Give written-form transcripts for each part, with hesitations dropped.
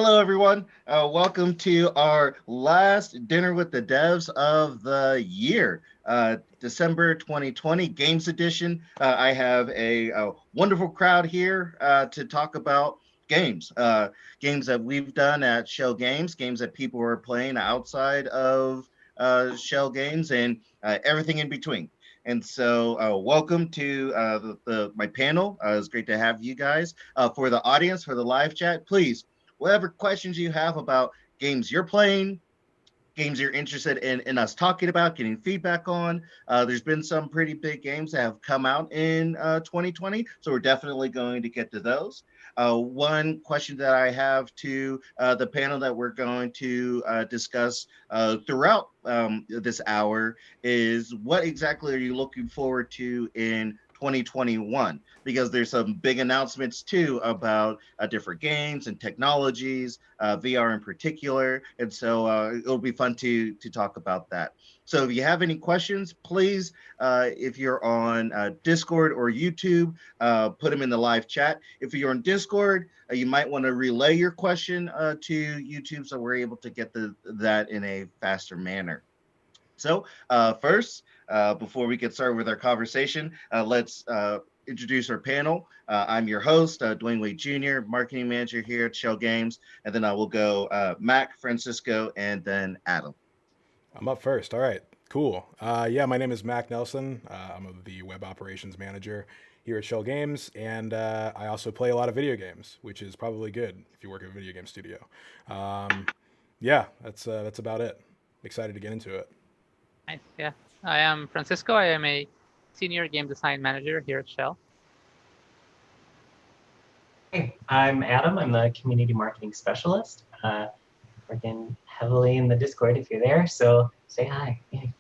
Hello, everyone. Welcome to our last dinner with the devs of the year, December 2020 Games Edition. I have a wonderful crowd here to talk about games, games that we've done at Shell Games, games that people are playing outside of Shell Games, and everything in between. And so, welcome to my panel. It's great to have you guys. For the audience, for the live chat, please whatever questions you have about games you're playing, games you're interested in us talking about, getting feedback on. There's been some pretty big games that have come out in 2020, so we're definitely going to get to those. One question that I have to the panel that we're going to discuss throughout this hour is what exactly are you looking forward to in 2021, because there's some big announcements too about different games and technologies, VR in particular, and so it'll be fun to talk about that. So if you have any questions, please, if you're on Discord or YouTube, put them in the live chat. If you're on Discord, you might want to relay your question to YouTube so we're able to get that in a faster manner. So first, before we get started with our conversation, let's introduce our panel. I'm your host, Dwayne Wade Jr., marketing manager here at Shell Games, and then I will go Mac, Francisco, and then Adam. I'm up first. All right, cool. Yeah, my name is Mac Nelson. I'm the web operations manager here at Shell Games, and I also play a lot of video games, which is probably good if you work at a video game studio. Um, yeah, that's about it. Excited to get into it. Nice. Yeah. I am Francisco. I am a senior game design manager here at Shell. Hey, I'm Adam. I'm the community marketing specialist. Working heavily in the Discord if you're there, so say hi. Yay.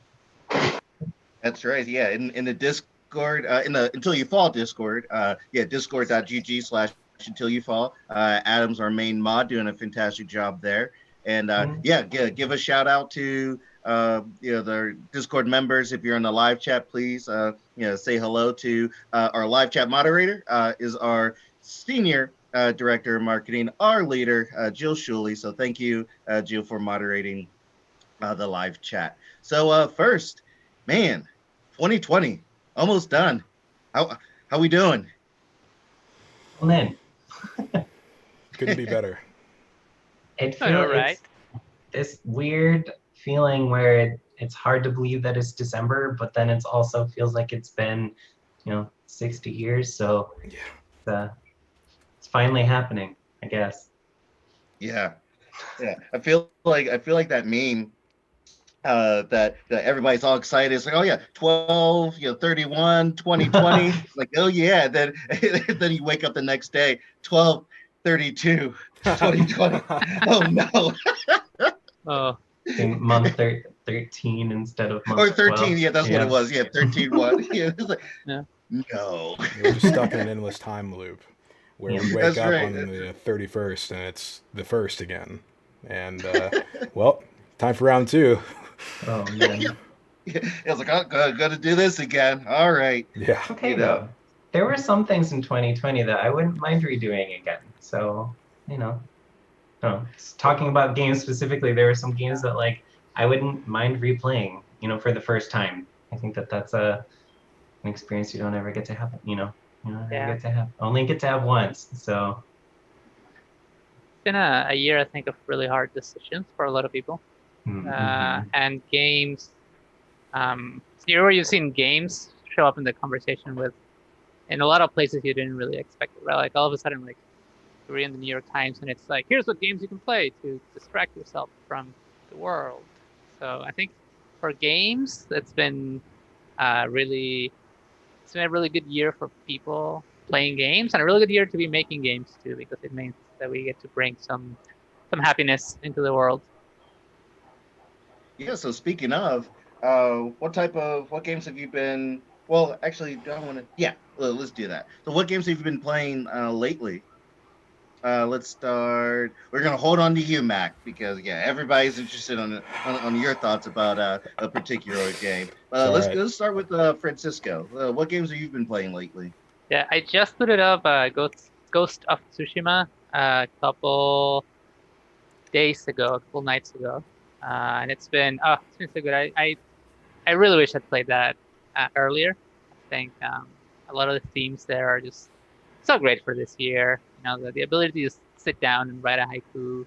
That's right. Yeah, in the Discord, in the Until You Fall Discord, yeah, discord.gg/. Until You Fall. Adam's our main mod, doing a fantastic job there. And yeah, give a shout out to the Discord members. If you're in the live chat, please say hello to our live chat moderator. Is our senior director of marketing, our leader, Jill Shuley. So thank you, Jill, for moderating the live chat. So first, man, 2020 almost done. How we doing? Well, then. Couldn't be better. It feels right. this weird feeling where it's hard to believe that it's December, but then it also feels like it's been, 60 years. So Yeah. It's finally happening, I guess. Yeah. I feel like that meme that everybody's all excited. It's like, oh yeah, 12, 31, 2020. Like, oh yeah. Then then you wake up the next day, 12, 32, 2020. Oh no. Oh, Month 13 instead of month Or 13. 12. Yeah, that's what it was. Yeah, 13 1. Yeah, it's like, yeah. no. We're just stuck in an endless time loop where we wake That's up right. on the 31st and it's the first again. And well, time for round two. Oh man. It was like, oh, got to do this again. All right. Yeah. Okay, though. There were some things in 2020 that I wouldn't mind redoing again. So, talking about games specifically, there were some games that I wouldn't mind replaying, for the first time. I think that's an experience you don't ever get to have, only get to have once. So It's been a year, I think, of really hard decisions for a lot of people. And games, where you've seen games show up in the conversation in a lot of places you didn't really expect it, right? Like all of a sudden, you read in the New York Times and it's like, here's what games you can play to distract yourself from the world. So I think for games, it's been a really good year for people playing games, and a really good year to be making games too, because it means that we get to bring some happiness into the world. Yeah, so speaking of, what games have you been? Well, actually, do I want to? Yeah, let's do that. So, what games have you been playing lately? Let's start. We're gonna hold on to you, Mac, because everybody's interested on your thoughts about a particular game. Let's start with Francisco. What games have you been playing lately? Yeah, I just put it up. Ghost of Tsushima a couple days ago, a couple nights ago, and it's been so good. I really wish I'd played that earlier. I think a lot of the themes there are just so great for this year. The ability to just sit down and write a haiku,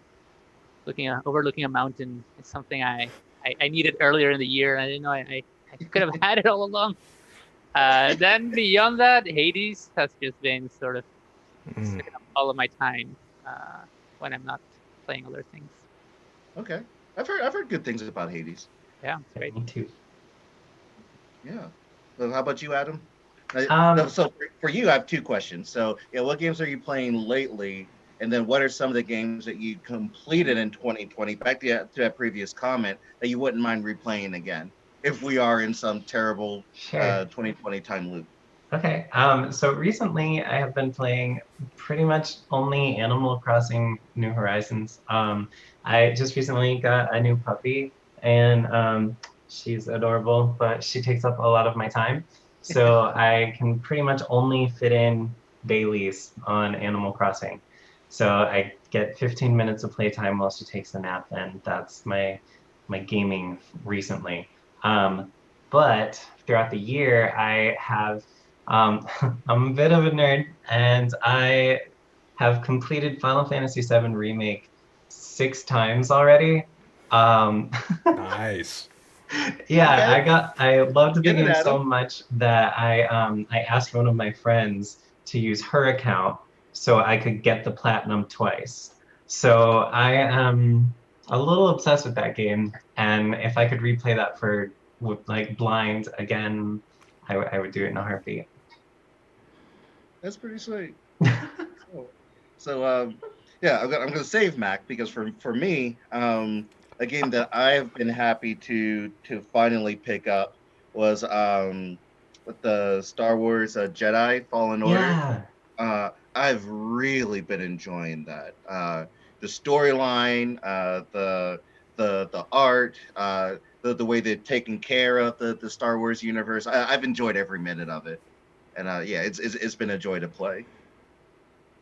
overlooking a mountain is something I needed earlier in the year, and I didn't know I could have had it all along. Then beyond that, Hades has just been sort of sucking up all of my time when I'm not playing other things. Okay, I've heard good things about Hades. Yeah, it's great. Me too. Yeah. So how about you, Adam? Um, So for you, I have two questions. So yeah, what games are you playing lately? And then what are some of the games that you completed in 2020? Back to that previous comment that you wouldn't mind replaying again if we are in some terrible sure. 2020 time loop. Okay. So recently I have been playing pretty much only Animal Crossing New Horizons. I just recently got a new puppy, and she's adorable, but she takes up a lot of my time. So I can pretty much only fit in dailies on Animal Crossing. So I get 15 minutes of playtime while she takes a nap, and that's my gaming recently. But throughout the year, I have I'm a bit of a nerd, and I have completed Final Fantasy VII Remake 6 times already. Um, Nice. yeah, Okay, I loved the get it, game so Adam. much that I asked one of my friends to use her account so I could get the platinum twice. So I am a little obsessed with that game, and if I could replay that for with like blind again, I would do it in a heartbeat. That's pretty sweet. Cool. So yeah, I'm gonna save Mac because for me, a game that I've been happy to finally pick up was with the Star Wars Jedi Fallen Order. Yeah. I've really been enjoying that. The storyline, the art, the way they're taking care of the Star Wars universe. I've enjoyed every minute of it, and yeah, it's been a joy to play.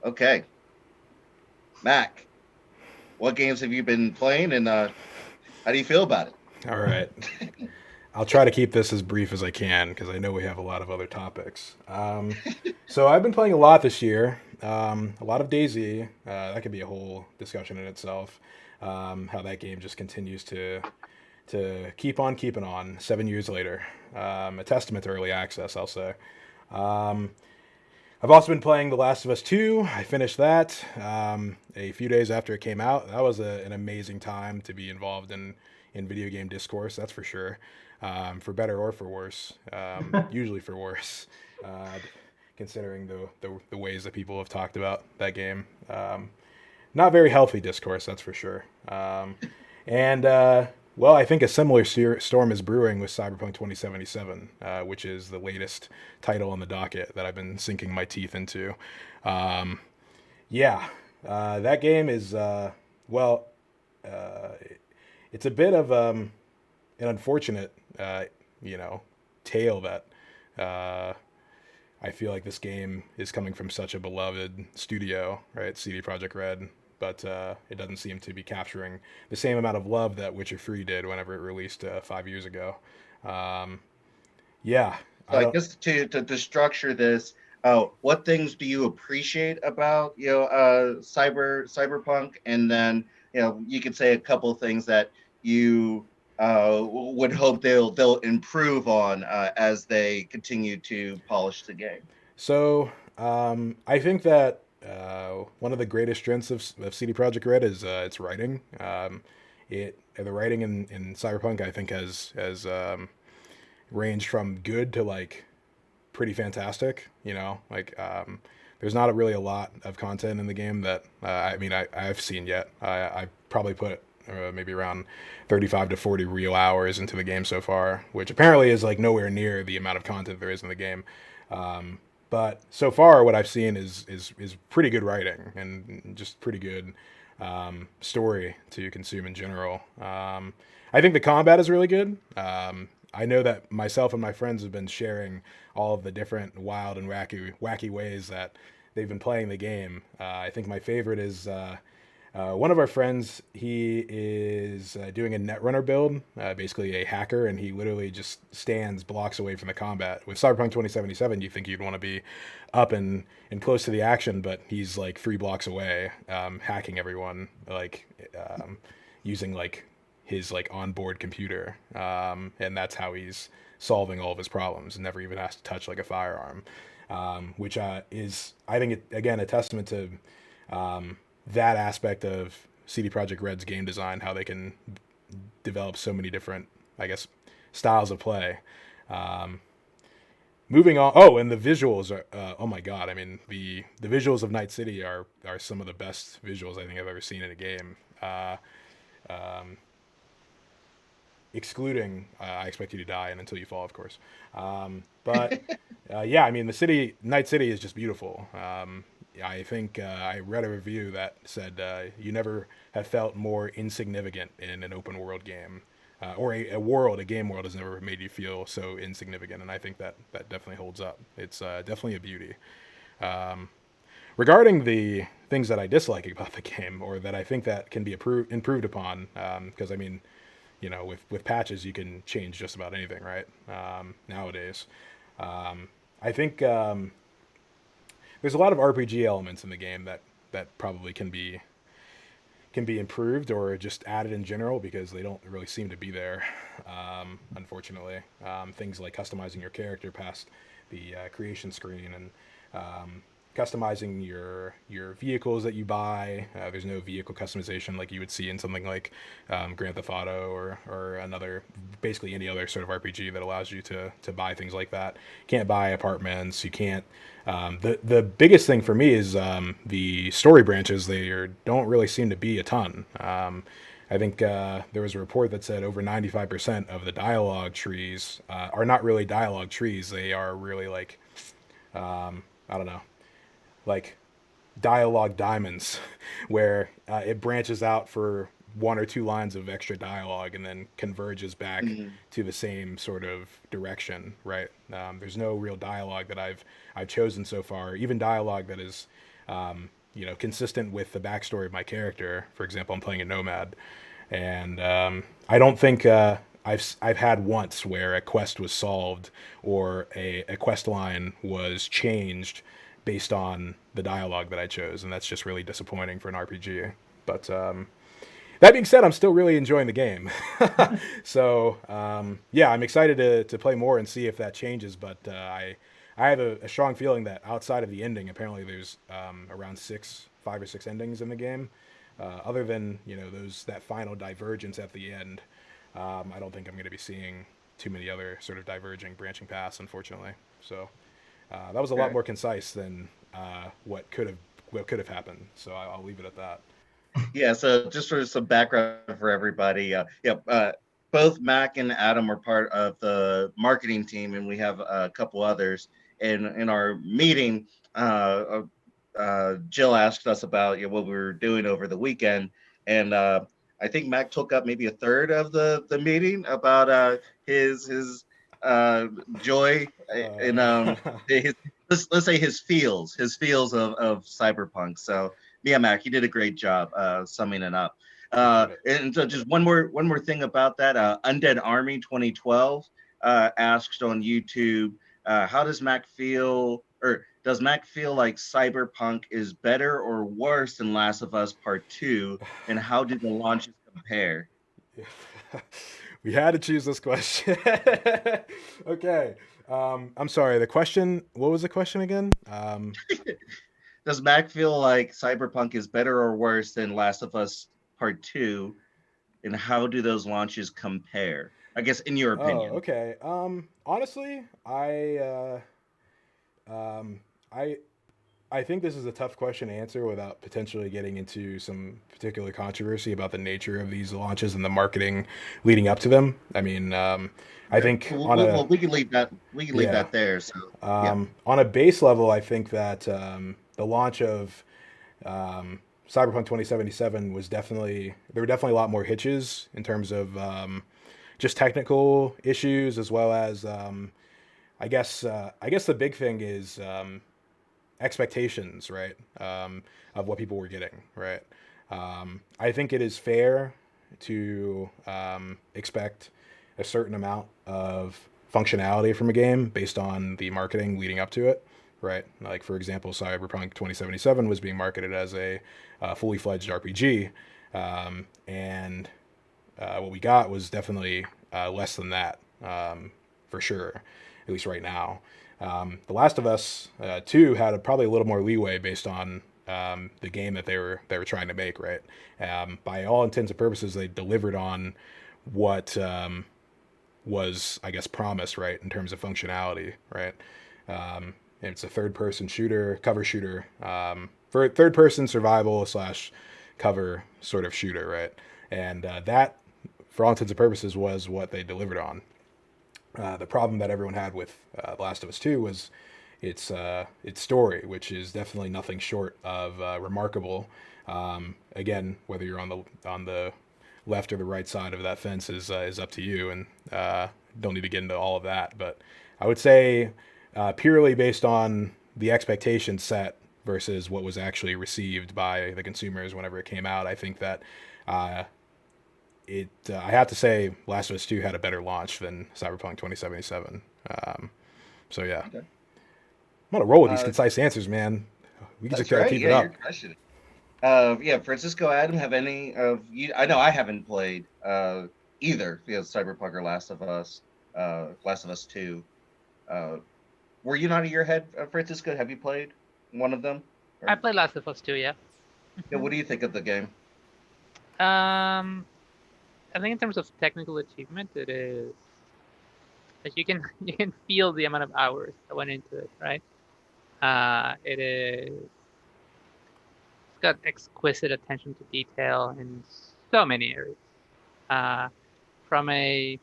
Okay, Mac, what games have you been playing, and how do you feel about it? All right. I'll try to keep this as brief as I can because I know we have a lot of other topics. So I've been playing a lot this year. A lot of DayZ. That could be a whole discussion in itself. How that game just continues to keep on keeping on 7 years later. A testament to early access, I'll say. Um, I've also been playing The Last of Us 2. I finished that a few days after it came out. That was an amazing time to be involved in video game discourse, that's for sure. For better or for worse. Usually for worse, considering the ways that people have talked about that game. Not very healthy discourse, that's for sure. And well, I think a similar storm is brewing with Cyberpunk 2077, which is the latest title on the docket that I've been sinking my teeth into. Um, yeah, that game is, well, uh, it's a bit of an unfortunate, you know, tale that uh, I feel like this game is coming from such a beloved studio, right? CD Projekt Red, but it doesn't seem to be capturing the same amount of love that Witcher 3 did whenever it released 5 years ago. Um, yeah, So I I don't. guess to structure this, what things do you appreciate about cyberpunk, and then you could say a couple of things that you would hope they'll improve on as they continue to polish the game. So I think that one of the greatest strengths of CD Projekt Red is its writing. The writing in Cyberpunk I think has ranged from good to like pretty fantastic. There's not really a lot of content in the game that I mean I've seen yet. I probably put maybe around 35 to 40 real hours into the game so far, which apparently is like nowhere near the amount of content there is in the game. Um, but so far, what I've seen is pretty good writing and just pretty good story to consume in general. I think the combat is really good. I know that myself and my friends have been sharing all of the different wild and wacky ways that they've been playing the game. I think my favorite is One of our friends, he is doing a Netrunner build, basically a hacker, and he literally just stands blocks away from the combat. With Cyberpunk 2077, you think you'd want to be up and close to the action, but he's like 3 blocks away, hacking everyone, like using like his like onboard computer, and that's how he's solving all of his problems, and never even has to touch like a firearm, which is, I think, again, a testament to that aspect of CD Projekt Red's game design, how they can develop so many different, I guess, styles of play. Um, Moving on. Oh, and the visuals are. Oh my god! I mean, the visuals of Night City are some of the best visuals I think I've ever seen in a game. Um, Excluding I Expect You to Die and Until You Fall, of course. But yeah, I mean, Night City is just beautiful. I think I read a review that said you never have felt more insignificant in an open world game, or a game world has never made you feel so insignificant, and I think that definitely holds up. It's definitely a beauty. Um, Regarding the things that I dislike about the game, or that I think that can be improved upon, because I mean, with patches you can change just about anything, right? Nowadays, I think there's a lot of RPG elements in the game that probably can be improved or just added in general because they don't really seem to be there. Unfortunately, things like customizing your character past the creation screen, and customizing your vehicles that you buy. There's no vehicle customization like you would see in something like Grand Theft Auto, or another, basically any other sort of RPG that allows you to buy things like that. You can't buy apartments. You can't. The biggest thing for me is the story branches. Don't really seem to be a ton. I think there was a report that said over 95% of the dialogue trees are not really dialogue trees. They are really like, I don't know, like dialogue diamonds, where it branches out for 1 or 2 lines of extra dialogue and then converges back Mhm. to the same sort of direction, right? There's no real dialogue that I've chosen so far, even dialogue that is consistent with the backstory of my character. For example, I'm playing a nomad, and I don't think I've had once where a quest was solved, or a quest line was changed based on the dialogue that I chose, and that's just really disappointing for an RPG. But that being said, I'm still really enjoying the game. So yeah, I'm excited to play more and see if that changes. But I have a strong feeling that outside of the ending, apparently there's around 5 or 6 endings in the game. Other than that final divergence at the end, I don't think I'm going to be seeing too many other sort of diverging, branching paths, unfortunately. So that was a lot Okay. more concise than what could have happened. So I'll leave it at that. Yeah, so just for some background for everybody, both Mac and Adam are part of the marketing team, and we have a couple others. And in our meeting, Jill asked us about what we were doing over the weekend, and I think Mac took up maybe a third of the meeting about his uh, joy in Uh, his, let's say his feels of cyberpunk. So yeah, Mac, you did a great job summing it up. Appreciate it. And so just one more thing about that. Undead Army 2012 asked on YouTube, how does Mac feel, or does Mac feel like Cyberpunk is better or worse than Last of Us Part 2, and how do the launches compare? We had to choose this question. Okay. I'm sorry. The question. What was the question again? Does Mac feel like Cyberpunk is better or worse than Last of Us Part 2, and how do those launches compare? I guess in your Oh, opinion. okay. Honestly, um, I I think this is a tough question to answer without potentially getting into some particular controversy about the nature of these launches and the marketing leading up to them. I mean, I Okay. think Well, on well, a well, we can leave that. We can leave yeah, that there. So yeah. on a base level, I think that the launch of Cyberpunk 2077 was definitely there were definitely a lot more hitches in terms of just technical issues, as well as I guess the big thing is expectations, right? Of what people were getting, right? I think it is fair to expect a certain amount of functionality from a game based on the marketing leading up to it, right? Like, for example, Cyberpunk 2077 was being marketed as a fully fledged RPG, and what we got was definitely less than that, for sure, at least right now. The Last of Us 2 had probably a little more leeway based on the game that they were trying to make, right? By all intents and purposes, they delivered on what was, I guess, promised, right, in terms of functionality, right? It's a third-person shooter, cover shooter, for third-person survival slash cover sort of shooter, right? And that, for all intents and purposes, was what they delivered on. The problem that everyone had with The Last of Us 2 was its story, which is definitely nothing short of remarkable. Again, whether you're on the left or the right side of that fence is up to you, and don't need to get into all of that. But I would say purely based on the expectation set versus what was actually received by the consumers whenever it came out, I think that I have to say Last of Us 2 had a better launch than Cyberpunk 2077. So yeah. Okay. I'm on a roll with these concise answers, man. We can just gotta keep it up. You're crushing it. Yeah, Francisco, Adam, have any of you? I know I haven't played either, Cyberpunk or Last of Us 2. Were you not a year ahead, Francisco? Have you played one of them? Or? I played Last of Us 2, yeah. Yeah. What do you think of the game? I think in terms of technical achievement, it is like you can feel the amount of hours that went into it, right? It's got exquisite attention to detail in so many areas. From a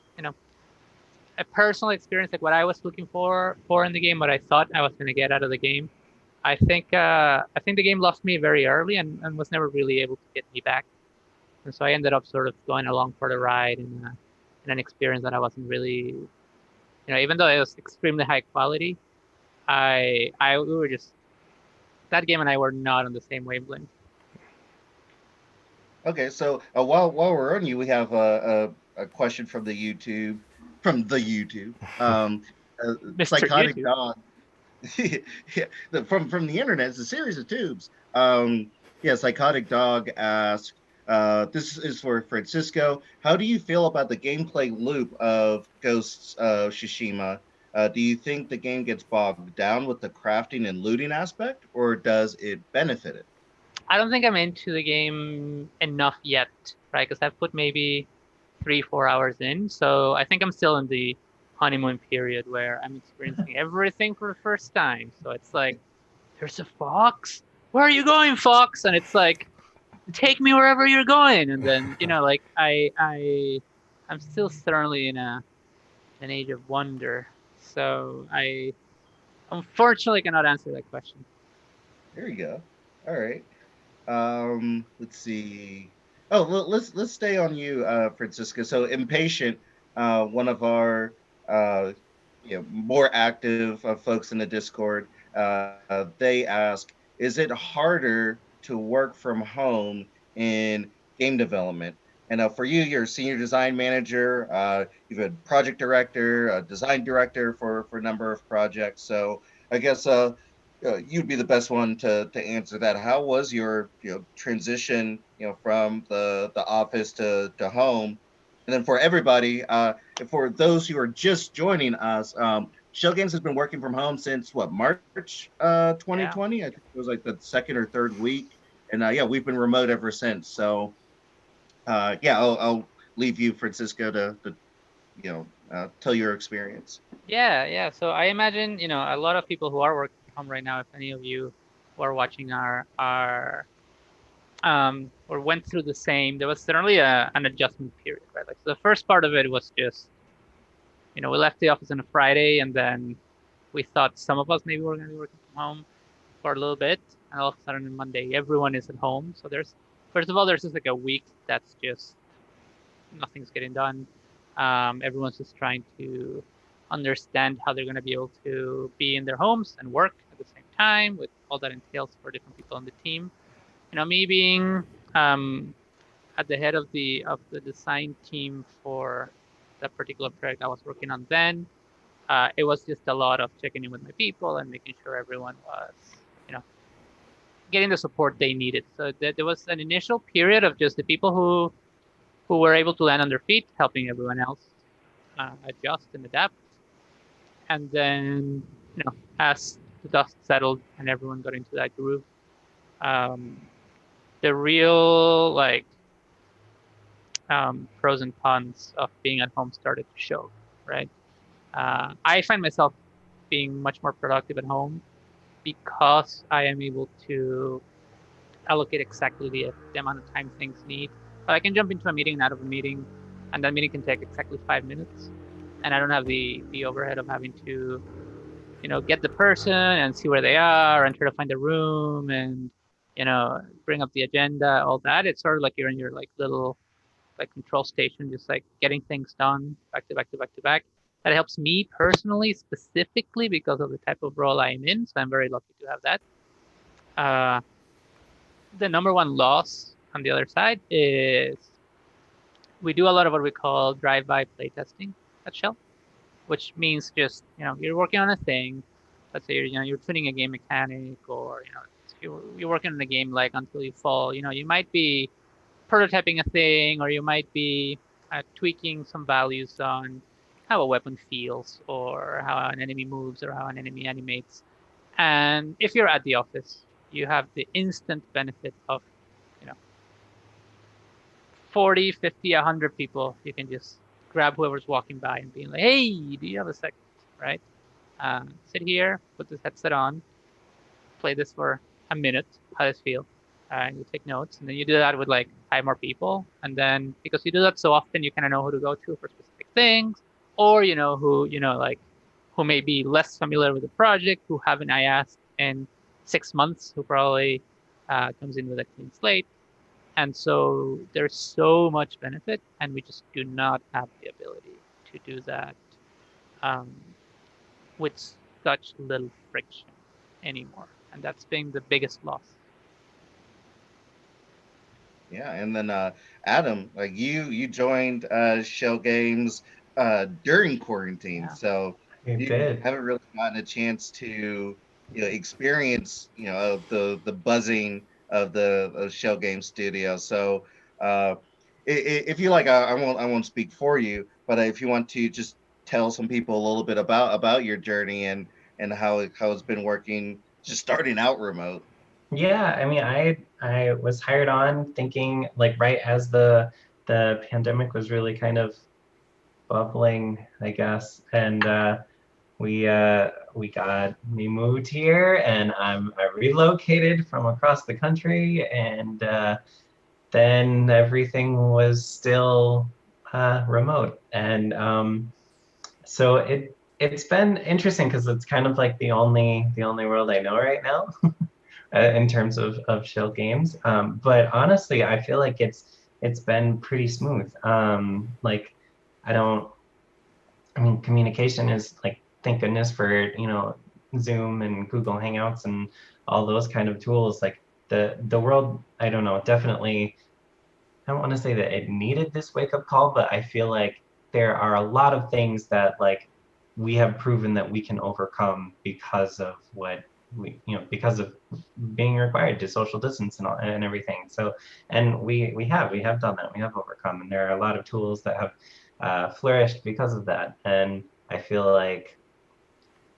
personal experience, like what I was looking for in the game, what I thought I was going to get out of the game, I think the game lost me very early and was never really able to get me back. And so I ended up sort of going along for the ride in an experience that I wasn't really, even though it was extremely high quality, we were just, that game and I were not on the same wavelength. Okay, so while we're on you, we have a question from the YouTube. Psychotic YouTube. Dog. Yeah, from the internet, it's a series of tubes. Psychotic Dog asked, this is for Francisco. How do you feel about the gameplay loop of Ghosts of Tsushima? Do you think the game gets bogged down with the crafting and looting aspect, or does it benefit it? I don't think I'm into the game enough yet, right? Because I've put maybe 3-4 hours in. So I think I'm still in the honeymoon period where I'm experiencing everything for the first time. So it's like, there's a fox? Where are you going, fox? And it's like, take me wherever you're going. And then, I'm still certainly in an age of wonder. So I unfortunately cannot answer that question. There you go. All right. Let's see. Oh, let's stay on you, Francisco. So Impatient, one of our more active folks in the Discord, they ask, is it harder to work from home in game development? And for you, you're a senior design manager. You've been project director, design director for a number of projects. So I guess you'd be the best one to answer that. How was your transition from the office to home? And then for everybody, for those who are just joining us, Shell Games has been working from home since March 2020. I think it was like the second or third week, and we've been remote ever since. So I'll leave you, Francisco, to tell your experience. Yeah. So I imagine a lot of people who are working from home right now, if any of you who are watching our or went through the same, there was certainly an adjustment period, right? Like, so the first part of it was just, we left the office on a Friday, and then we thought some of us maybe were going to be working from home for a little bit, and all of a sudden on Monday, everyone is at home. So there's just like a week that's just nothing's getting done. Everyone's just trying to understand how they're going to be able to be in their homes and work at the same time, with all that entails for different people on the team. Me being at the head of the design team for that particular project I was working on then. It was just a lot of checking in with my people and making sure everyone was, you know, getting the support they needed. So there was an initial period of just the people who were able to land on their feet, helping everyone else adjust and adapt. And then, as the dust settled and everyone got into that groove, um, the real pros and cons of being at home started to show, right? I find myself being much more productive at home because I am able to allocate exactly the amount of time things need. But I can jump into a meeting and out of a meeting, and that meeting can take exactly 5 minutes, and I don't have the overhead of having to, get the person and see where they are and try to find the room and, bring up the agenda, all that. It's sort of like you're in your like little like control station, just like getting things done back to back to back to back. That helps me personally, specifically because of the type of role I'm in. So I'm very lucky to have that. Uh, the number one loss on the other side is we do a lot of what we call drive-by playtesting at Shell, which means just you're working on a thing. Let's say you're tuning a game mechanic, or you're working on the game like until you fall. You might be prototyping a thing, or you might be tweaking some values on how a weapon feels, or how an enemy moves, or how an enemy animates. And if you're at the office, you have the instant benefit of, you know, 40, 50, 100 people. You can just grab whoever's walking by and be like, hey, do you have a second? Right? Sit here, put this headset on, play this for a minute. How does it feel? And you take notes, and then you do that with like 5 more people, and then because you do that so often, you kind of know who to go to for specific things, or who may be less familiar with the project, who haven't I asked in 6 months, who probably comes in with a clean slate, and so there's so much benefit, and we just do not have the ability to do that um, with such little friction anymore, and that's been the biggest loss. Yeah, and then Adam, like you joined Shell Games during quarantine, Yeah. so You you did. haven't really gotten a chance to experience the buzzing of the Shell Games studio. So if you like, I won't speak for you, but if you want to just tell some people a little bit about your journey and how it's been working, just starting out remote. Yeah, I mean, I was hired on thinking like right as the pandemic was really kind of bubbling, I guess, and we moved here, and I relocated from across the country, and then everything was still remote, and so it's been interesting because it's kind of like the only world I know right now. In terms of Shell Games. But honestly, I feel like it's been pretty smooth. Like I don't. I mean, communication is like thank goodness for Zoom and Google Hangouts and all those kind of tools. Like the world, I don't know, definitely. I don't want to say that it needed this wake up call, but I feel like there are a lot of things that like we have proven that we can overcome because of what because of being required to social distance and all, and everything. So, and we have done that. We have overcome, and there are a lot of tools that have flourished because of that. And I feel like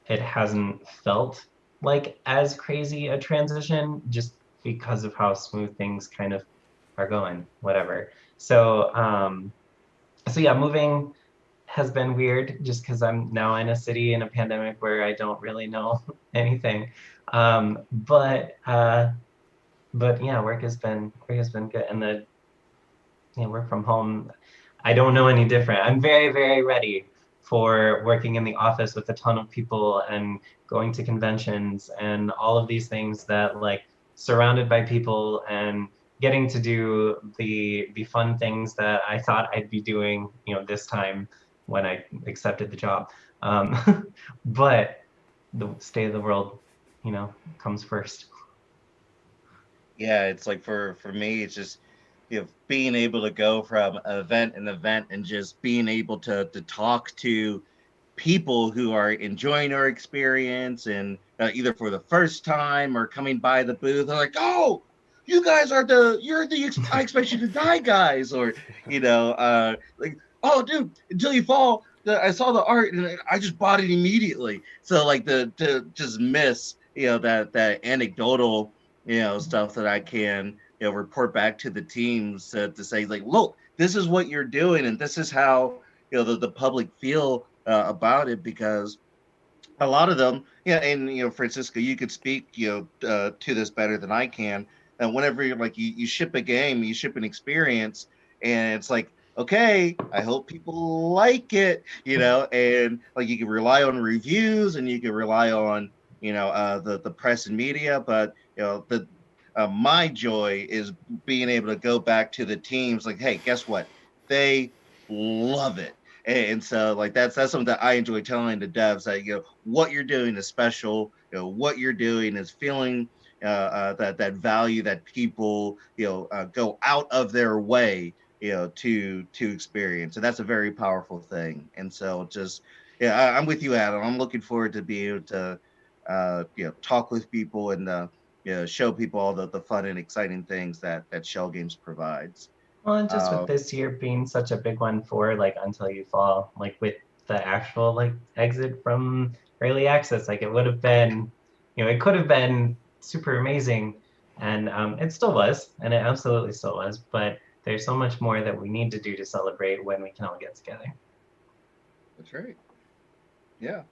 it hasn't felt like as crazy a transition just because of how smooth things kind of are going, whatever. So yeah, moving has been weird just because I'm now in a city in a pandemic where I don't really know anything. Um, but uh, but yeah, work has been good, and the work from home, I don't know any different. I'm very, very ready for working in the office with a ton of people and going to conventions and all of these things that like surrounded by people and getting to do the fun things that I thought I'd be doing, this time when I accepted the job. But the state of the world, comes first. Yeah, it's like for me, it's just being able to go from event and event and just being able to talk to people who are enjoying our experience and either for the first time or coming by the booth. They're like, "Oh, you guys are I expect you to die guys," or like, "Oh, dude, until you fall." I saw the art and I just bought it immediately. So like the to just miss that anecdotal stuff that I can report back to the teams to say like, look, this is what you're doing and this is how the public feel about it, because a lot of them, yeah, and Francisco, you could speak to this better than I can. And whenever you're like you ship a game, you ship an experience, and it's like, okay, I hope people like it, and like you can rely on reviews and you can rely on the press and media, but the my joy is being able to go back to the teams like, hey, guess what? They love it. And so like that's something that I enjoy telling the devs that what you're doing is special. What you're doing is feeling that value that people go out of their way to experience, and that's a very powerful thing. And so just I'm with you, Adam. I'm looking forward to be able to talk with people and show people all the fun and exciting things that Shell Games provides. Well, and just with Uh, this year being such a big one for like Until You Fall, like with the actual like exit from early access, like it would have been, it could have been super amazing, and it still was, and it absolutely still was. But there's so much more that we need to do to celebrate when we can all get together. that's right. Yeah.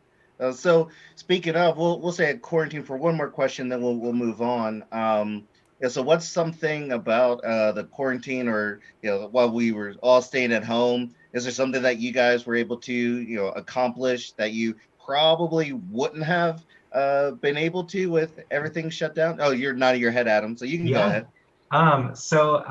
So speaking of, we'll say a quarantine for one more question, then we'll move on. Yeah. So what's something about the quarantine, or while we were all staying at home? Is there something that you guys were able to accomplish that you probably wouldn't have been able to with everything shut down? Oh, you're nodding your head, Adam. So you can go Yeah. ahead. So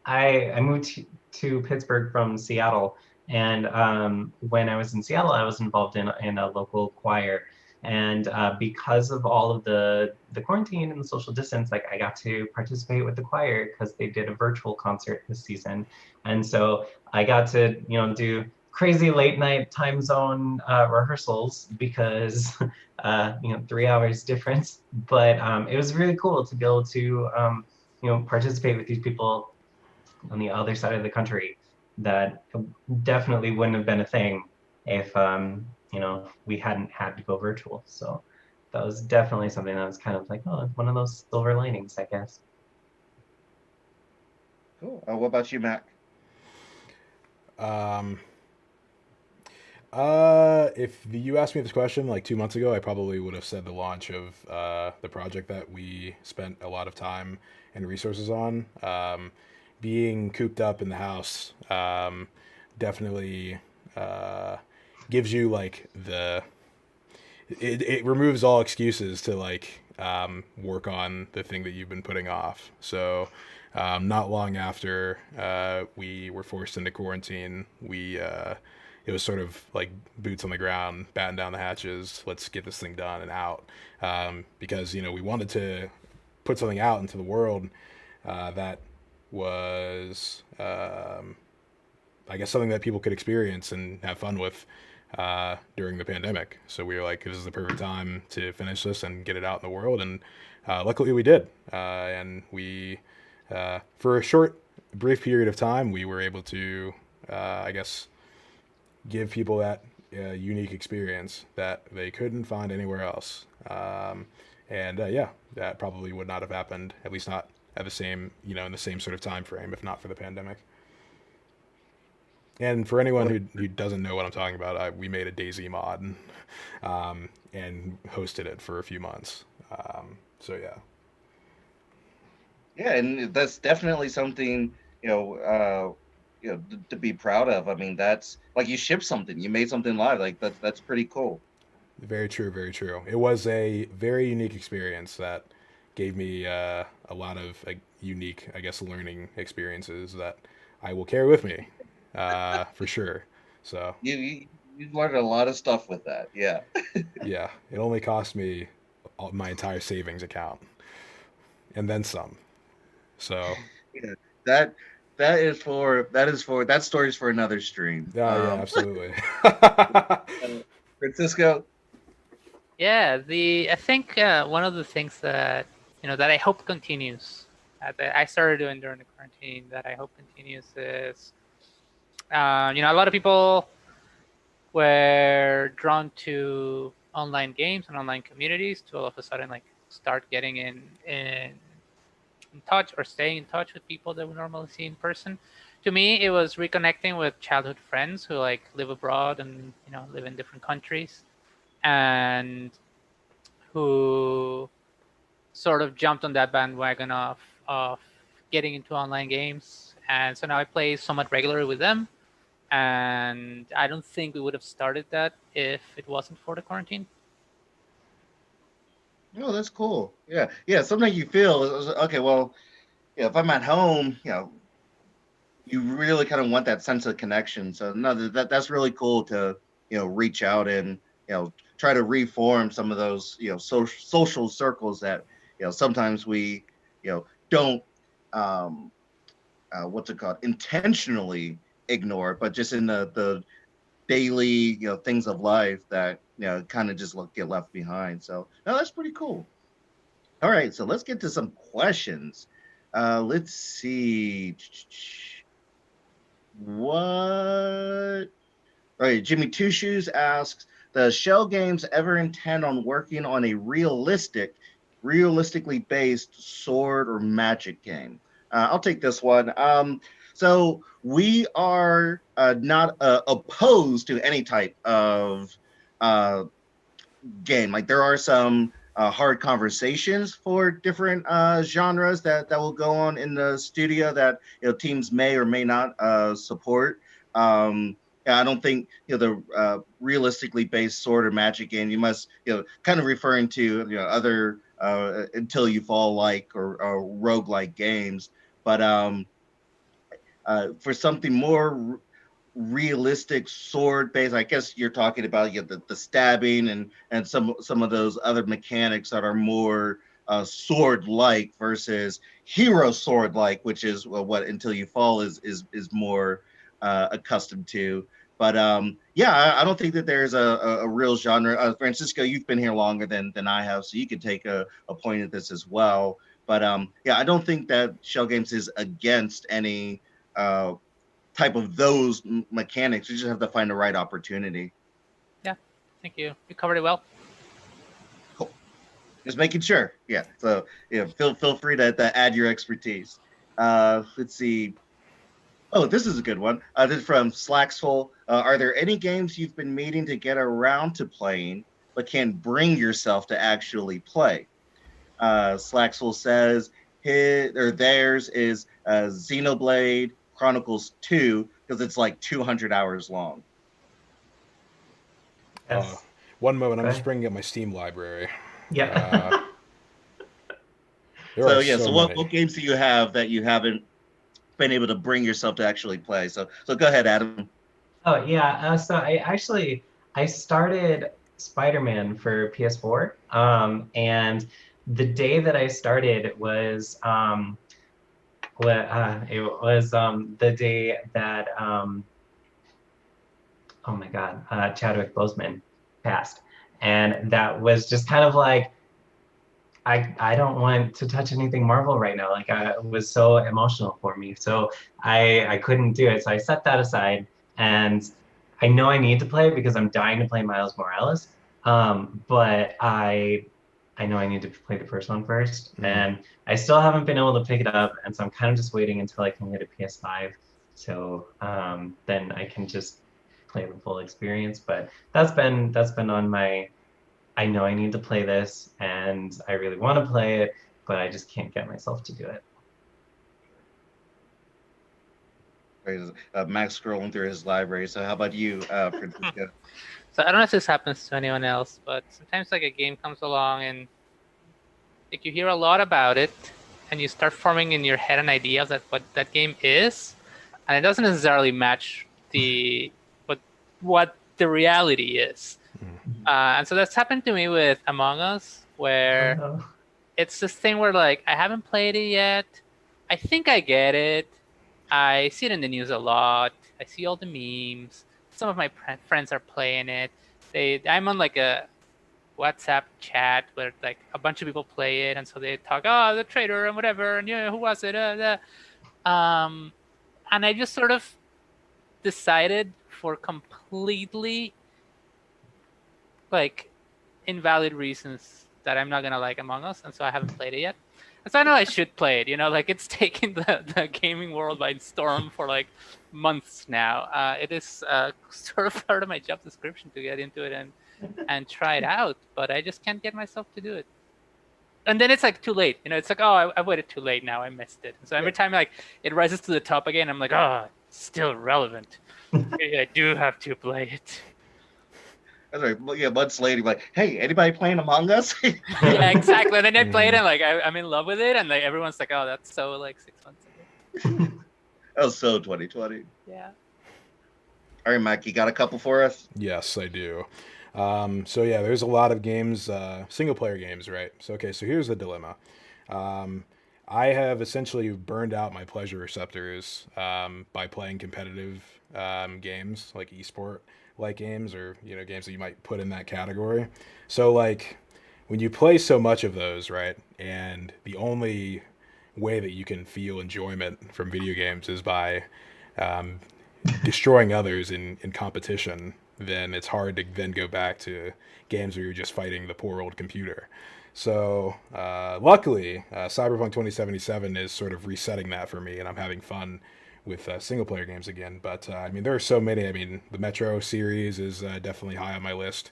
I moved to Pittsburgh from Seattle, and when I was in Seattle, I was involved in a local choir, and because of all of the quarantine and the social distance, like I got to participate with the choir because they did a virtual concert this season, and so I got to do crazy late night time zone rehearsals because 3 hours difference, but it was really cool to be able to participate with these people on the other side of the country that definitely wouldn't have been a thing if we hadn't had to go virtual. So that was definitely something that was kind of like, oh, one of those silver linings, I guess. Cool. What about you, Mac? Um, if you asked me this question like 2 months ago, I probably would have said the launch of the project that we spent a lot of time and resources on. Being cooped up in the house definitely uh, gives you like it removes all excuses to like work on the thing that you've been putting off. So not long after we were forced into quarantine, we it was sort of like boots on the ground, batten down the hatches. Let's get this thing done and out, because we wanted to put something out into the world that was, I guess, something that people could experience and have fun with during the pandemic. So we were like, this is the perfect time to finish this and get it out in the world. And luckily we did. And we, for a short, brief period of time, we were able to, I guess, give people that unique experience that they couldn't find anywhere else. And yeah, that probably would not have happened, at least not at the same, in the same sort of time frame, if not for the pandemic. And for anyone who doesn't know what I'm talking about, we made a DayZ mod and hosted it for a few months. So yeah. Yeah, and that's definitely something to be proud of. I mean, that's like you shipped something, you made something live. Like that's pretty cool. Very true, very true. It was a very unique experience that gave me a lot of unique, I guess, learning experiences that I will carry with me for sure. So You learned a lot of stuff with that. Yeah. yeah, it only cost me my entire savings account. and then some. So Yeah, that that story's for another stream. yeah, absolutely. Francisco. Yeah, I think one of the things that that I hope continues that I started doing during the quarantine that I hope continues is a lot of people were drawn to online games and online communities to all of a sudden like start getting in touch or staying in touch with people that we normally see in person. To me, it was reconnecting with childhood friends who like live abroad and live in different countries and who sort of jumped on that bandwagon of getting into online games. And so now I play somewhat regularly with them. And I don't think we would have started that if it wasn't for the quarantine. Oh, that's cool. Yeah, yeah. Something you feel okay. Well, yeah. If I'm at home, you really kind of want that sense of connection. So no, that's really cool to reach out and try to reform some of those social circles that sometimes we don't what's it called intentionally ignore, but just in the daily things of life that kind of just get left behind. So no, that's pretty cool. All right, so let's get to some questions. Let's see. What? All right, Jimmy Two Shoes asks, does Shell Games ever intend on working on a realistically based sword or magic game? I'll take this one. So we are not opposed to any type of uh, game. Like there are some hard conversations for different genres that will go on in the studio that teams may or may not support. Yeah, I don't think the realistically based sword or magic game. You must kind of referring to other until you fall like or roguelike games, but for something more realistic sword based. I guess you're talking about the stabbing and some of those other mechanics that are more sword like versus hero sword like, which is what Until You Fall is more accustomed to. But yeah, I don't think that there's a real genre. Francisco, you've been here longer than I have, so you could take a point at this as well. But yeah, I don't think that Shell Games is against any uh, type of those mechanics. You just have to find the right opportunity. Yeah, thank you. You covered it well. Cool. Just making sure. Yeah. So feel free to add your expertise. Let's see. Oh, this is a good one. This is from Slacksful. Are there any games you've been meaning to get around to playing, but can't bring yourself to actually play? Slacksful says his or theirs is Xenoblade Chronicles 2 because it's like 200 hours long. Yes. One moment, I'm Okay. just bringing up my Steam library. Yeah. So what games do you have that you haven't been able to bring yourself to actually play? So go ahead, Adam. Oh yeah. So I started Spider-Man for PS4, and the day that I started was the day that oh my God, Chadwick Boseman passed, and that was just kind of like I don't want to touch anything Marvel right now. Like it was so emotional for me. So I couldn't do it. So I set that aside, and I know I need to play because I'm dying to play Miles Morales. But I know I need to play the first one first, and I still haven't been able to pick it up, and so I'm kind of just waiting until I can get a PS5, so then I can just play the full experience. But that's been on my I know I need to play this and I really want to play it, but I just can't get myself to do it. Max scrolling through his library. So how about you, Francisco? So I don't know if this happens to anyone else, but sometimes like a game comes along and like you hear a lot about it and you start forming in your head an idea of what that game is, and it doesn't necessarily match what the reality is. And so that's happened to me with Among Us, where it's this thing where like I haven't played it yet. I think I get it. I see it in the news a lot. I see all the memes. Some of my friends are playing it. I'm on like a WhatsApp chat where like a bunch of people play it, and so they talk, oh, the traitor and whatever, and who was it? And I just sort of decided for completely like invalid reasons that I'm not gonna like Among Us, and so I haven't played it yet. And so I know I should play it. Like it's taken the gaming world by storm for like months now. It is sort of part of my job description to get into it and try it out, but I just can't get myself to do it. And then it's like too late. It's like, oh, I waited too late now. I missed it. So every time like it rises to the top again, I'm like, oh, it's still relevant. I do have to play it. That's right. Yeah, months later, like, hey, anybody playing Among Us? Yeah, exactly. And then I played it, and like I'm in love with it, and like everyone's like, oh, that's so like 6 months ago. That was so 2020. Yeah. All right, Mike, you got a couple for us? Yes, I do. So yeah, there's a lot of games, single player games, right? So here's the dilemma. I have essentially burned out my pleasure receptors by playing competitive games like esport like games, or games that you might put in that category. So like when you play so much of those, right, and the only way that you can feel enjoyment from video games is by um, destroying others in competition, then it's hard to then go back to games where you're just fighting the poor old computer. So luckily, Cyberpunk 2077 is sort of resetting that for me, and I'm having fun with single player games again. But I mean, there are so many. I mean, the Metro series is definitely high on my list.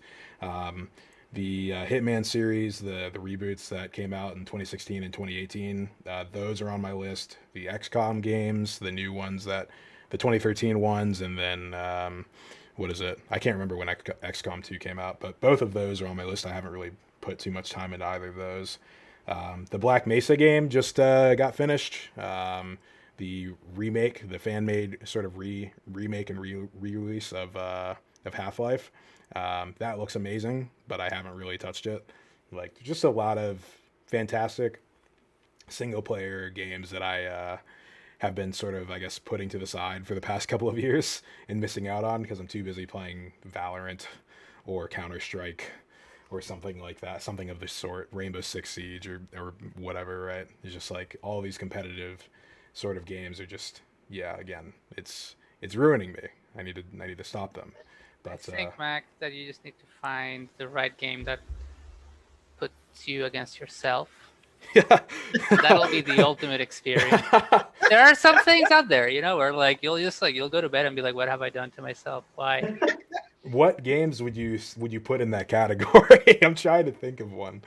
The Hitman series, the reboots that came out in 2016 and 2018, those are on my list. The XCOM games, the new ones the 2013 ones, and then what is it? I can't remember when XCOM 2 came out, but both of those are on my list. I haven't really put too much time into either of those. The Black Mesa game just got finished. The remake, the fan-made sort of remake and re-release of Half-Life. That looks amazing, but I haven't really touched it. Like, just a lot of fantastic single-player games that I have been sort of, I guess, putting to the side for the past couple of years and missing out on because I'm too busy playing Valorant or Counter-Strike or something like that, something of the sort, Rainbow Six Siege or whatever, right? It's just like all these competitive sort of games are just, yeah, again, it's ruining me. I need to stop them. But, I think, Mac, that you just need to find the right game that puts you against yourself. Yeah. That'll be the ultimate experience. There are some things out there, where like you'll go to bed and be like, what have I done to myself? Why? What games would you put in that category? I'm trying to think of one.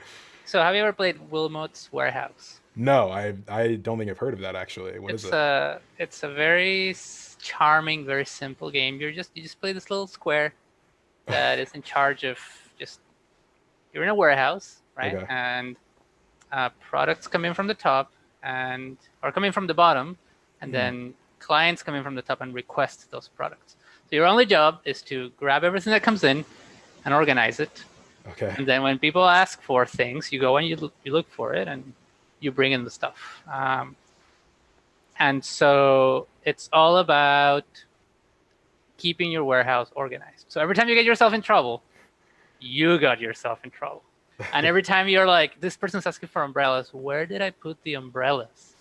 So have you ever played Wilmot's Warehouse? No, I don't think I've heard of that actually. What is it? It's a very charming, very simple game. You just play this little square that is in charge of you're in a warehouse, right? Okay. And products come in from the top or come in from the bottom, and then clients come in from the top and request those products. So your only job is to grab everything that comes in and organize it. Okay. And then when people ask for things, you go and you look for it and you bring in the stuff. And so it's all about keeping your warehouse organized. So every time you get yourself in trouble, you got yourself in trouble. And every time you're like, this person's asking for umbrellas, where did I put the umbrellas?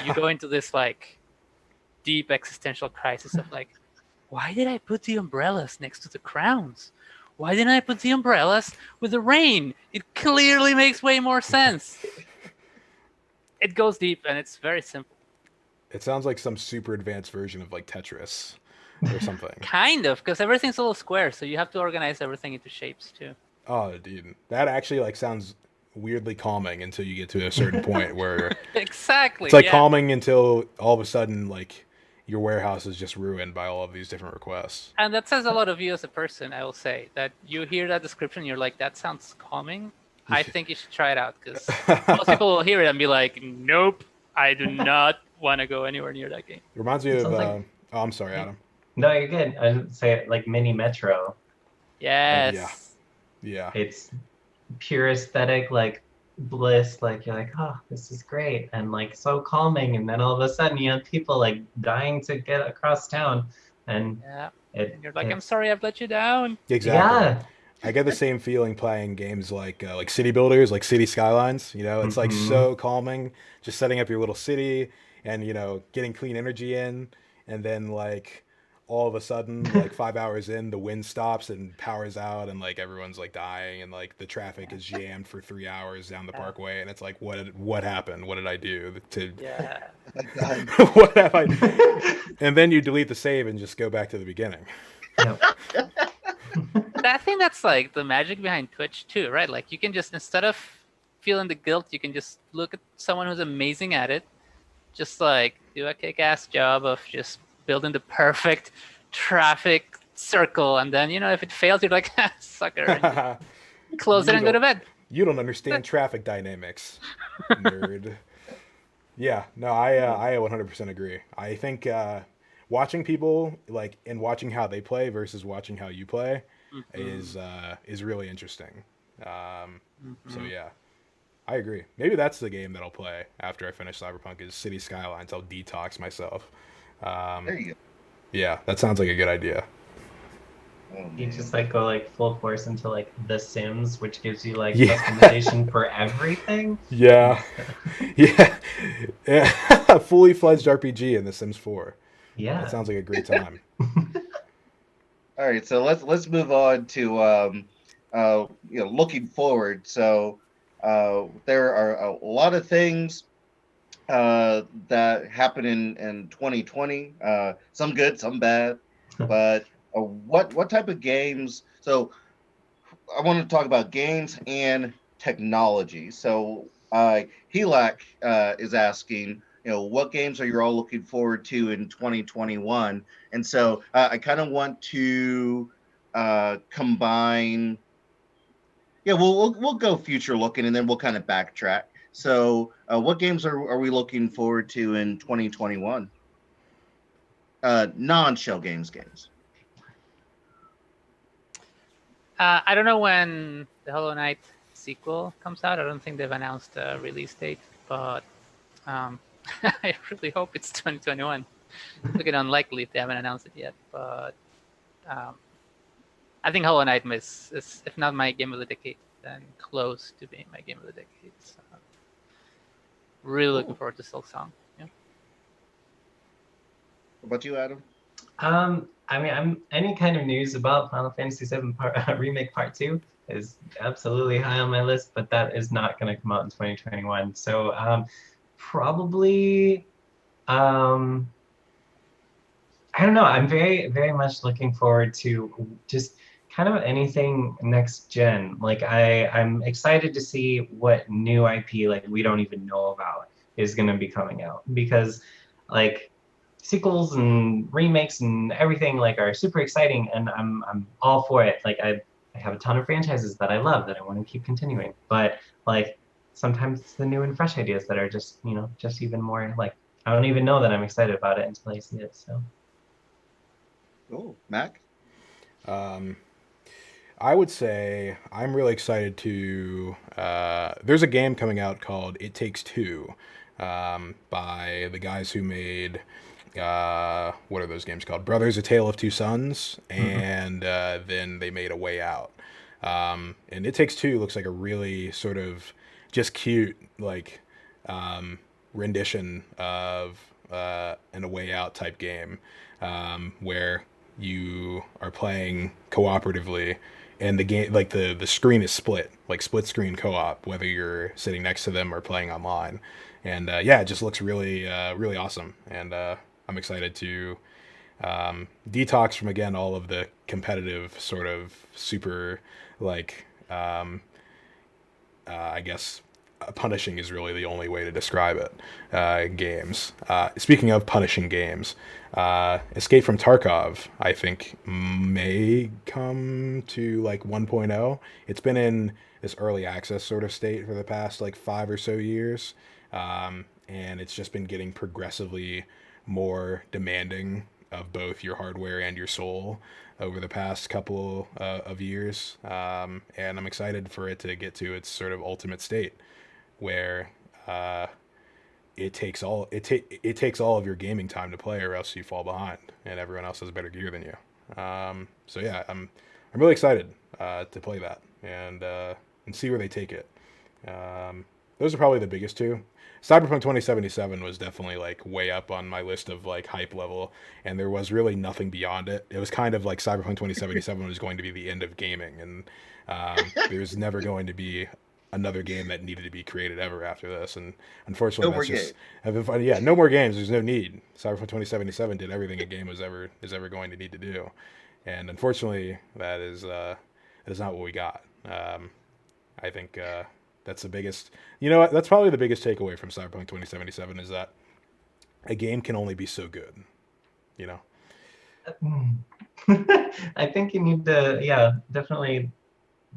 You go into this like deep existential crisis of like, why did I put the umbrellas next to the crowns? Why didn't I put the umbrellas with the rain? It clearly makes way more sense. It goes deep and it's very simple. It sounds like some super advanced version of like Tetris or something. Kind of, because everything's a little square, so you have to organize everything into shapes too. Oh, dude, that actually like sounds weirdly calming until you get to a certain point where exactly. It's like calming until all of a sudden like your warehouse is just ruined by all of these different requests. And that says a lot of you as a person, I will say. That you hear that description, you're like, that sounds calming. I think you should try it out, because most people will hear it and be like, nope, I do not want to go anywhere near that game. It reminds me of oh, I'm sorry, Adam. No, you're good. I would say like mini Metro. Yes. Yeah. It's pure aesthetic, like bliss. Like you're like, oh, this is great, and like so calming. And then all of a sudden, you have people like dying to get across town, and Yeah. it And you're like, I'm it's sorry I've let you down. Exactly. yeah. I get the same feeling playing games like City Builders, like City Skylines. You know, it's like Hmm. so calming, just setting up your little city and getting clean energy in, and then like all of a sudden, like 5 hours in, the wind stops and powers out, and like everyone's like dying, and like the traffic Yeah. is jammed for 3 hours down the Yeah. parkway, and it's like, what happened? What did I do to? Yeah. What have I? And then you delete the save and just go back to the beginning. Yep. I think that's like the magic behind Twitch too, right? Like you can just, instead of feeling the guilt, you can just look at someone who's amazing at it, just like do a kick-ass job of just building the perfect traffic circle, and then if it fails, you're like, sucker, and just close it You and go to don't bed. you don't understand traffic dynamics, nerd. Yeah, no, I 100% agree. I think watching people like and watching how they play versus watching how you play Mm-hmm. is really interesting. So Mm-hmm. yeah, I agree. Maybe that's the game that I'll play after I finish Cyberpunk is City Skylines. I'll detox myself. Um, There you go. yeah, that sounds like a good idea. Oh You just man. like go like full force into like The Sims, which gives you like Yeah, customization for everything. yeah, Instead- yeah, yeah. Fully fledged RPG in The Sims 4. That Yeah. sounds like a great time. All right, so let's move on to looking forward. So there are a lot of things that happen in 2020. Some good, some bad. But what type of games? So I want to talk about games and technology. So Helak is asking, what games are you all looking forward to in 2021? And so I kind of want to combine. Yeah, we'll go future looking, and then we'll kind of backtrack. So, what games are we looking forward to in 2021? Non-shell games. I don't know when the Hollow Knight sequel comes out. I don't think they've announced a release date, but um, I really hope it's 2021. Looking unlikely if they haven't announced it yet, but um, I think Hollow Knight is, if not my game of the decade, then close to being my game of the decade. So really looking Cool. forward to Silksong. Yeah. What about you, Adam? I mean, I'm any kind of news about Final Fantasy VII Remake Part 2 is absolutely high on my list, but that is not going to come out in 2021. So probably, um, I don't know. I'm very, very much looking forward to just kind of anything next gen. Like I'm excited to see what new IP like we don't even know about is going to be coming out because like sequels and remakes and everything like are super exciting and I'm all for it. Like I have a ton of franchises that I love that I want to keep continuing. But like sometimes it's the new and fresh ideas that are just, just even more like I don't even know that I'm excited about it until I see it. So Cool, Mac. Um, I would say I'm really excited to. There's a game coming out called It Takes Two by the guys who made. What are those games called? Brothers: A Tale of Two Sons, mhm. and then they made A Way Out. And It Takes Two looks like a really sort of just cute, like rendition of an A Way Out type game, where you are playing cooperatively and the game like the screen is split like split screen co-op whether you're sitting next to them or playing online and yeah it just looks really awesome and I'm excited to detox from again all of the competitive sort of super like I guess punishing is really the only way to describe it. Games. Speaking of punishing games, Escape from Tarkov, I think, may come to like 1.0. It's been in this early access sort of state for the past like 5 or so years. And it's just been getting progressively more demanding of both your hardware and your soul over the past couple of years. And I'm excited for it to get to its sort of ultimate state. where it takes all of your gaming time to play, or else you fall behind, and everyone else has better gear than you. So yeah, I'm really excited to play that and see where they take it. Those are probably the biggest two. Cyberpunk 2077 was definitely like way up on my list of like hype level, and there was really nothing beyond it. It was kind of like Cyberpunk 2077 was going to be the end of gaming, and there's never going to be another game that needed to be created ever after this. And unfortunately, No more that's just games. yeah, no more games. There's no need. Cyberpunk 2077 did everything a game is ever going to need to do, and unfortunately, that is not what we got. I think that's the biggest. You know what? That's probably the biggest takeaway from Cyberpunk 2077 is that a game can only be so good. You know. I think you need to, yeah, definitely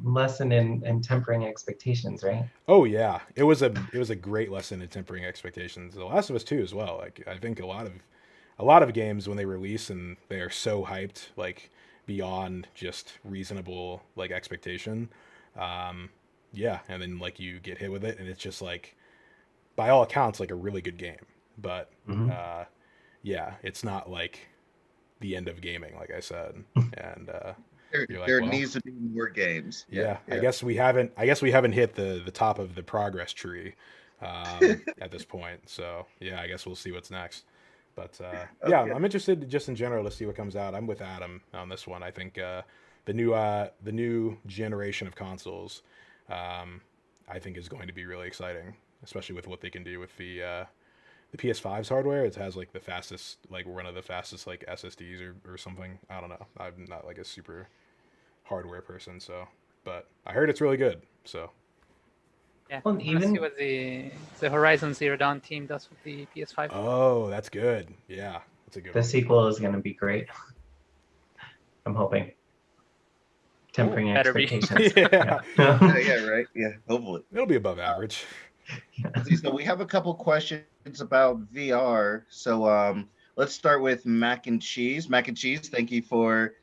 lesson in tempering expectations, right? Oh yeah, it was a great lesson in tempering expectations. The Last of Us 2 as well. Like I think a lot of games when they release and they are so hyped, like beyond just reasonable like expectation. Yeah, and then like you get hit with it, and it's just like, by all accounts, like a really good game. But Mm-hmm. yeah, it's not like the end of gaming, like I said. And you're like, There well, needs to be more games. Yeah, yeah, yeah. I guess we haven't hit the top of the progress tree at this point. So yeah, I guess we'll see what's next. But yeah, Okay. I'm interested just in general to see what comes out. I'm with Adam on this one. I think the new generation of consoles, um, I think is going to be really exciting, especially with what they can do with the PS5's hardware. It has like the fastest, like one of the fastest like SSDs or something. I don't know. I'm not like a super hardware person, so but I heard it's really good. So Yeah, Well, I want to see even what the Horizon Zero Dawn team does with the PS5. oh, that's good. Yeah, that's a good the one. sequel is going to be great. I'm hoping. Tempering Better be. expectations. Yeah, Yeah, yeah, right. Yeah, hopefully. it'll be above average. Let's see, so we have a couple questions about VR. So let's start with Mac and Cheese. Mac and Cheese, thank you for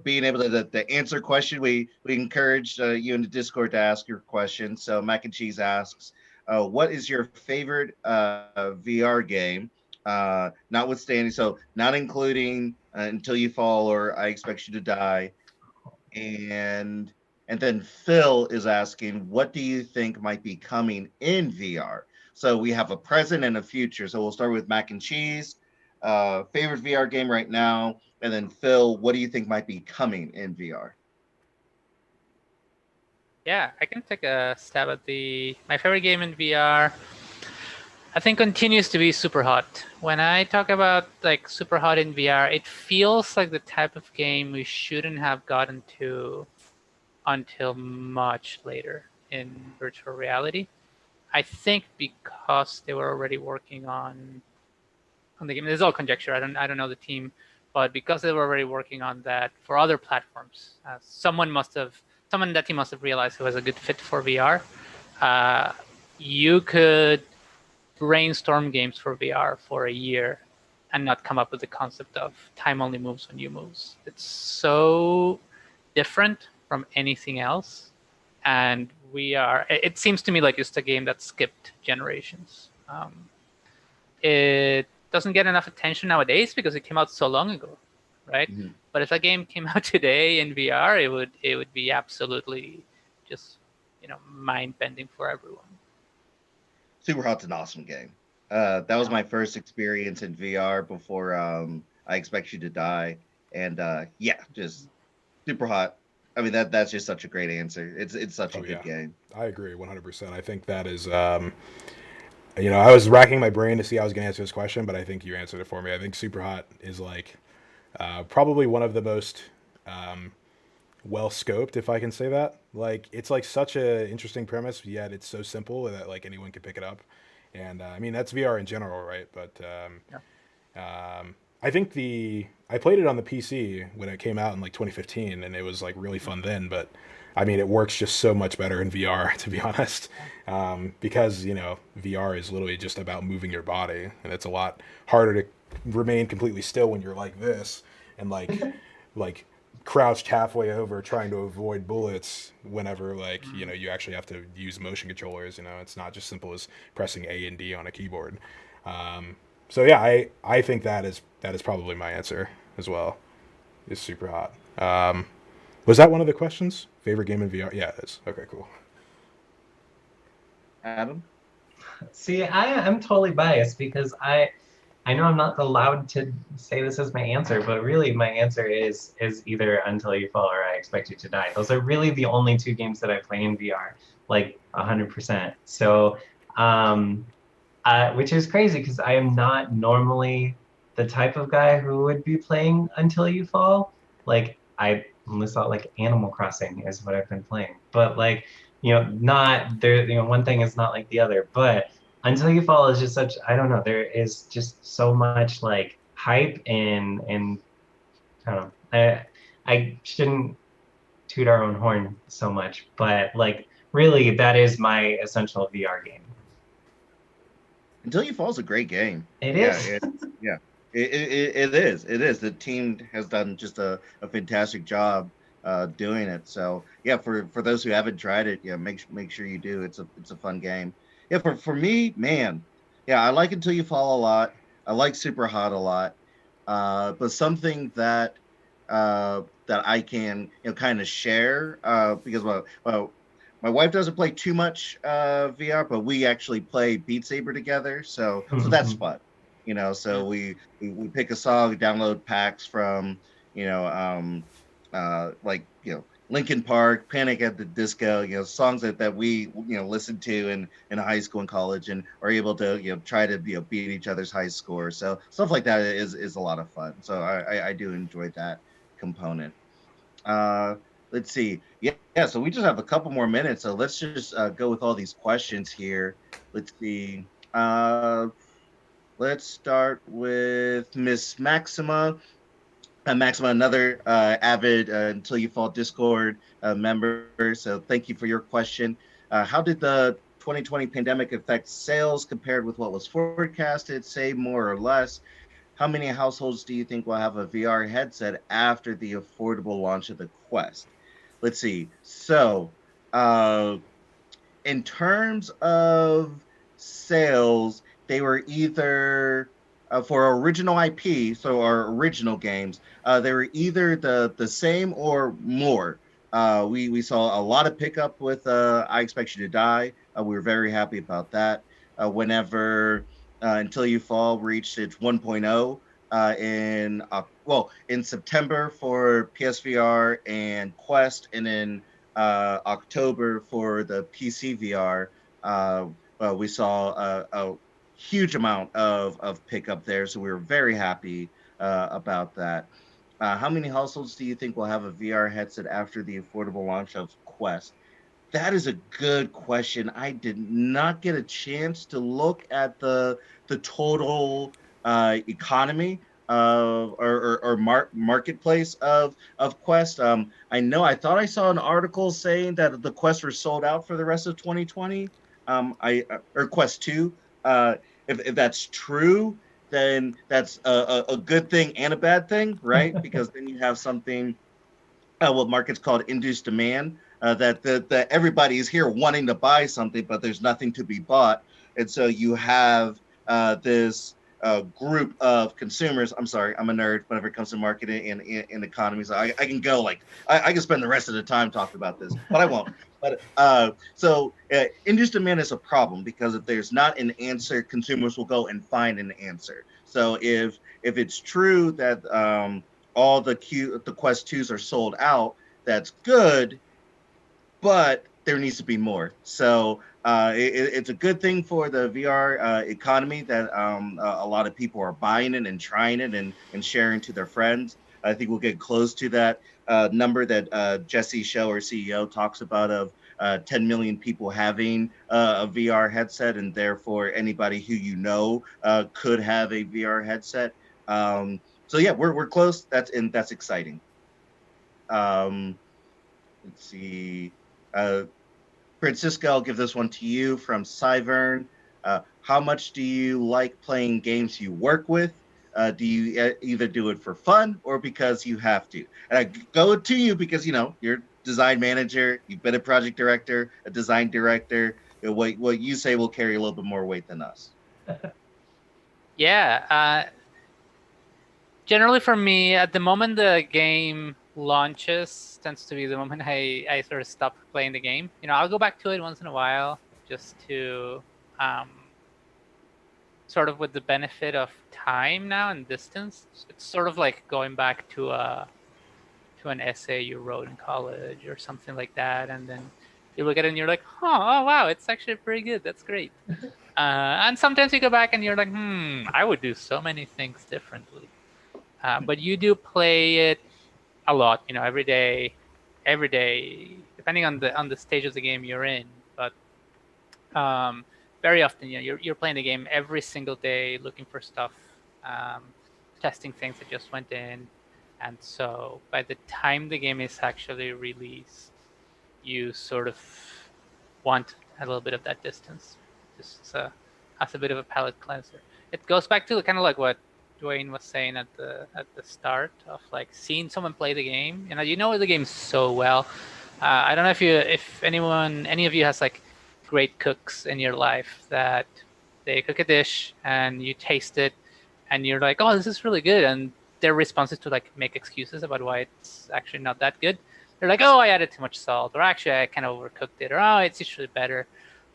being able to answer question. We encourage you in the Discord to ask your question. So Mac and Cheese asks, what is your favorite VR game? Notwithstanding, so not including Until You Fall or I Expect You to Die. And then Phil is asking, what do you think might be coming in VR? So we have a present and a future. So we'll start with Mac and Cheese. Favorite VR game right now, and then Phil, what do you think might be coming in VR? Yeah, I can take a stab at my favorite game in VR. I think continues to be Super Hot. When I talk about like Super Hot in VR, it feels like the type of game we shouldn't have gotten to until much later in virtual reality. I think because they were already working on the game. This is all conjecture. I don't know the team, but because they were already working on that for other platforms, someone in that team must have realized it was a good fit for VR. You could brainstorm games for VR for a year and not come up with the concept of time only moves when you moves. It's so different from anything else, and it seems to me like it's a game that skipped generations. It doesn't get enough attention nowadays because it came out so long ago, right? Mhm. But if that game came out today in VR, it would be absolutely just mind bending for everyone. Super Hot's an awesome game. That was my first experience in VR before I Expect You to Die, and yeah, just Super Hot. I mean that's just such a great answer. It's such a Oh good yeah, game. I agree 100%. I think that is I was racking my brain to see how I was going to answer this question, but I think you answered it for me. I think Super Hot is like probably one of the most well scoped, if I can say that. Like it's like such a interesting premise, yet it's so simple that like anyone could pick it up. And I mean that's VR in general, right? But I think I played it on the PC when it came out in like 2015, and it was like really fun then. But I mean, it works just so much better in VR, to be honest, because VR is literally just about moving your body, and it's a lot harder to remain completely still when you're like this and like crouched halfway over trying to avoid bullets whenever like you actually have to use motion controllers. It's not just simple as pressing A and D on a keyboard. So yeah, I think that is probably my answer as well. Is super hot. Was that one of the questions? Favorite game in VR? Yeah, it is. Okay, cool. Adam? See, I'm totally biased because I know I'm not allowed to say this as my answer, but really my answer is either Until You Fall or I Expect You to Die. Those are really the only two games that I play in VR, like 100%. So, which is crazy because I am not normally the type of guy who would be playing Until You Fall. Like I only saw like Animal Crossing is what I've been playing, but like not there. One thing is not like the other, but Until You Fall is just such, I don't know, there is just so much like hype and I don't know. I shouldn't toot our own horn so much, but like really that is my essential VR game. Until You Fall is a great game. It Yeah, is. yeah. It is. It is. The team has done just a fantastic job doing it. So yeah, for those who haven't tried it, yeah, make sure you do. It's a fun game. Yeah, for me, man, yeah, I like Until You Fall a lot. I like Super Hot a lot. But something that I can kind of share because my wife doesn't play too much VR, but we actually play Beat Saber together, so that's fun. So we pick a song, download packs from like Linkin Park, Panic at the Disco, songs that we listened to in high school and college, and are able to try to beat each other's high score. So stuff like that is a lot of fun. So I do enjoy that component. Uh, let's see. Yeah. So we just have a couple more minutes. So let's just go with all these questions here. Let's see. Let's start with Miss Maxima. Maxima, another avid Until You Fall Discord member. So thank you for your question. How did the 2020 pandemic affect sales compared with what was forecasted? Say more or less. How many households do you think will have a VR headset after the affordable launch of the Quest? Let's see. So, uh, in terms of sales, they were either for original IP, so our original games, they were either the same or more. We saw a lot of pickup with I Expect You to Die. We were very happy about that. Whenever Until You Fall reached its 1.0 in September for PSVR and Quest, and then October for the PC VR, we saw a huge amount of pickup there. So we were very happy about that. How many households do you think will have a VR headset after the affordable launch of Quest? That is a good question. I did not get a chance to look at the total economy or marketplace of Quest. I thought I saw an article saying that the Quest were sold out for the rest of 2020. I or Quest 2. If that's true, then that's a good thing and a bad thing, right? Because then you have something what markets called induced demand, that everybody is here wanting to buy something, but there's nothing to be bought. And so you have this group of consumers. I'm sorry, I'm a nerd whenever it comes to marketing and economies. I can go like, I can spend the rest of the time talking about this, but I won't. But induced demand is a problem because if there's not an answer, consumers will go and find an answer. So if it's true that all the Quest 2s are sold out, that's good, but there needs to be more. So it's a good thing for the VR economy that a lot of people are buying it and trying it and sharing to their friends. I think we'll get close to that number that Jesse Show, our CEO, talks about of 10 million people having a VR headset, and therefore anybody who could have a VR headset. So yeah, we're close. That's exciting. Let's see. Francisco, I'll give this one to you from Cyvern. How much do you like playing games you work with? Do you either do it for fun or because you have to? And I go to you because you're design manager, you've been a project director, a design director. What you say will carry a little bit more weight than us. Yeah. Generally for me, at the moment the game launches tends to be the moment I sort of stop playing the game. I'll go back to it once in a while just to sort of with the benefit of time now and distance. It's sort of like going back to an essay you wrote in college or something like that, and then you look at it and you're like, oh wow, it's actually pretty good. That's great. And sometimes you go back and you're like, I would do so many things differently. But you do play it a lot, every day, depending on the stage of the game you're in. But very often, you're playing the game every single day, looking for stuff, testing things that just went in, and so by the time the game is actually released, you sort of want a little bit of that distance, just as a bit of a palate cleanser. It goes back to kind of like what Dwayne was saying at the start of like seeing someone play the game. You know the game so well. I don't know if any of you has like great cooks in your life that they cook a dish and you taste it and you're like, oh, this is really good, and their response is to like make excuses about why it's actually not that good. They're like, oh, I added too much salt, or actually I kind of overcooked it, or oh, it's usually better.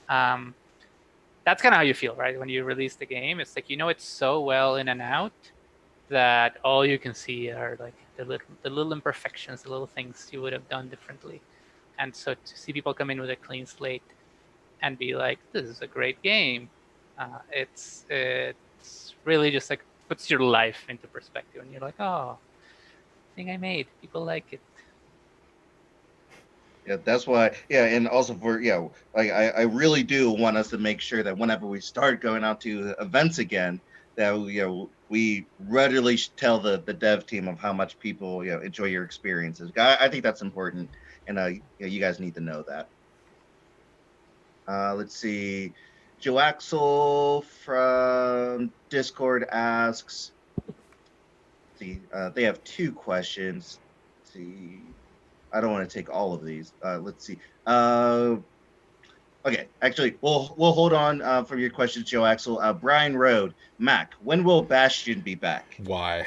That's kind of how you feel, right? When you release the game, it's like it's so well in and out that all you can see are like the little imperfections, the little things you would have done differently. And so to see people come in with a clean slate and be like, "This is a great game," it's really just like puts your life into perspective, and you're like, "Oh, thing I made, people like it." Yeah, that's why. Yeah, and also like I really do want us to make sure that whenever we start going out to events again, that we readily tell the dev team of how much people enjoy your experiences. I think that's important, and you guys need to know that. Let's see. Joe Axel from Discord asks. See, they have two questions. Let's see. I don't want to take all of these. Let's see. Okay, actually, we'll hold on for your questions, Joe Axel. Brian Road, Mac, when will Bastion be back? Why?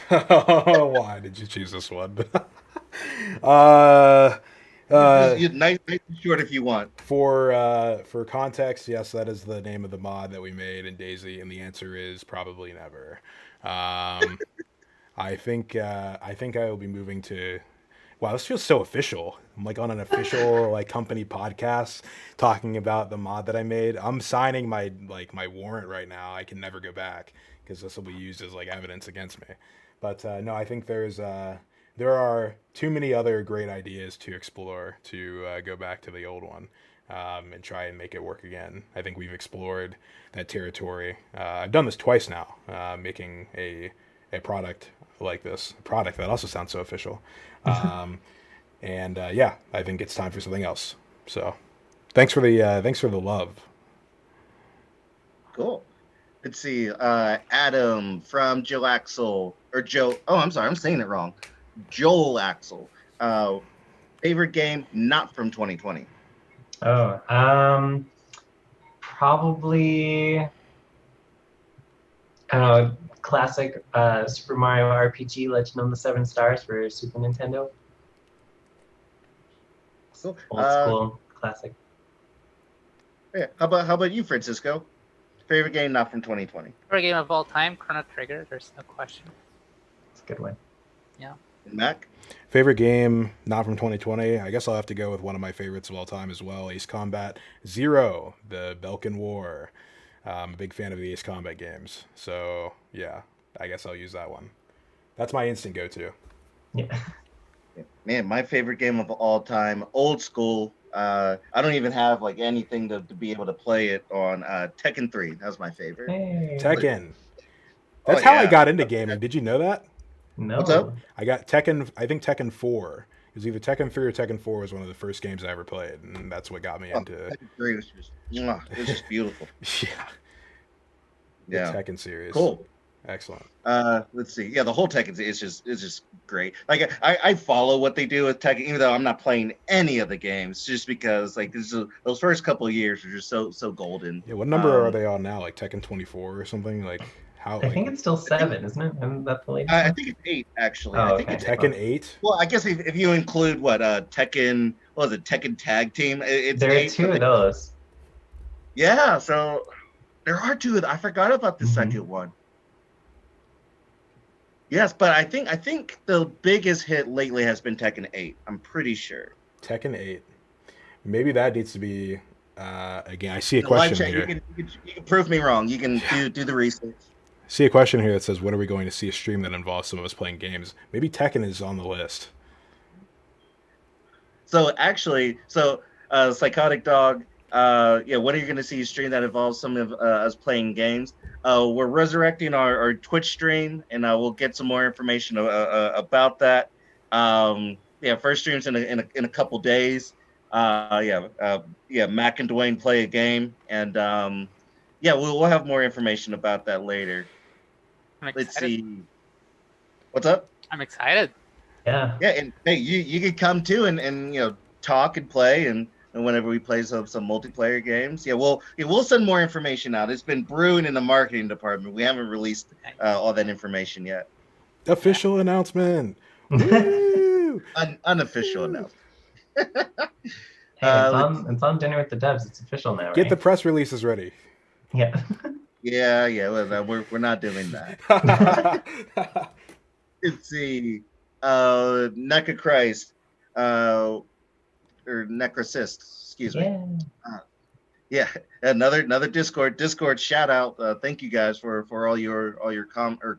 Why did you choose this one? Nice and short if you want. For context, yes, that is the name of the mod that we made in DayZ, and the answer is probably never. I think I will be moving to. Wow, this feels so official. I'm like on an official like company podcast talking about the mod that I made. I'm signing my warrant right now. I can never go back because this will be used as like evidence against me. But no, I think there are too many other great ideas to explore to go back to the old one and try and make it work again. I think we've explored that territory. I've done this twice now, making a product like this, a product that also sounds so official. Yeah, I think it's time for something else. So thanks for the love. Cool. Let's see. Adam from Joe Axel or Joe. Oh, I'm sorry. I'm saying it wrong. Joel Axel. Favorite game not from 2020. Oh, probably, I don't know, classic Super Mario RPG Legend of the Seven Stars for Super Nintendo. Cool. Old school classic. Yeah. How about you, Francisco? Favorite game not from 2020. Favorite game of all time, Chrono Trigger. There's no question. It's a good one. Yeah. And Mac? Favorite game not from 2020. I guess I'll have to go with one of my favorites of all time as well, Ace Combat Zero, the Belkan War. I'm a big fan of the Ace Combat games. So, yeah, I guess I'll use that one. That's my instant go-to. Yeah. Man, my favorite game of all time, old school. I don't even have like anything to be able to play it on. Tekken 3. That was my favorite. Hey. Tekken. That's how I got into gaming. Did you know that? No. What's up? I got Tekken, I think Tekken 4. It was either Tekken 3 or Tekken 4 was one of the first games I ever played, and that's what got me into Tekken 3 was just beautiful. yeah. Yeah. The Tekken series. Cool. Excellent. Let's see. Yeah, the whole Tekken is just great. Like I follow what they do with Tekken, even though I'm not playing any of the games, just because like those first couple of years are just so golden. Yeah, what number are they on now? Like Tekken 24 or something? Like how? I Like think it's still 7, isn't it? Isn't that the latest I one? think it's 8 actually. I Oh, think okay. it's Tekken 8? well. I guess if you include what Tekken, what was it, Tekken Tag Team? It's There are 8. two But of those. yeah, so there are two. I forgot about the Mhm. second one. Yes, but I think the biggest hit lately has been Tekken 8. I'm pretty sure. Tekken 8. Maybe that needs to be again. I see a The live question chat, here. you can prove me wrong. You can do the research. I see a question here that says, "When are we going to see a stream that involves some of us playing games?" Maybe Tekken is on the list. So actually, Psychotic Dog, yeah, when are you going to see a stream that involves some of us playing games? We're resurrecting our Twitch stream, and we'll get some more information about that. Yeah, first streams in a couple days. Yeah, Mac and Dwayne play a game, and yeah, we'll have more information about that later. I'm Let's excited. see. What's up? I'm excited. Yeah. Yeah, and hey, you could come too and talk and play and whenever we play some multiplayer games, we'll send more information out. It's been brewing in the marketing department. We haven't released all that information yet. Official announcement. Hey, Woo! Unofficial announcement. it's on Dinner with the Devs. It's official now, right? Get the press releases ready. Yeah. Yeah. Well, we're not doing that. Let's see. NECA Christ, or Necrocist, excuse me. Yeah, another Discord shout out. Thank you guys for all your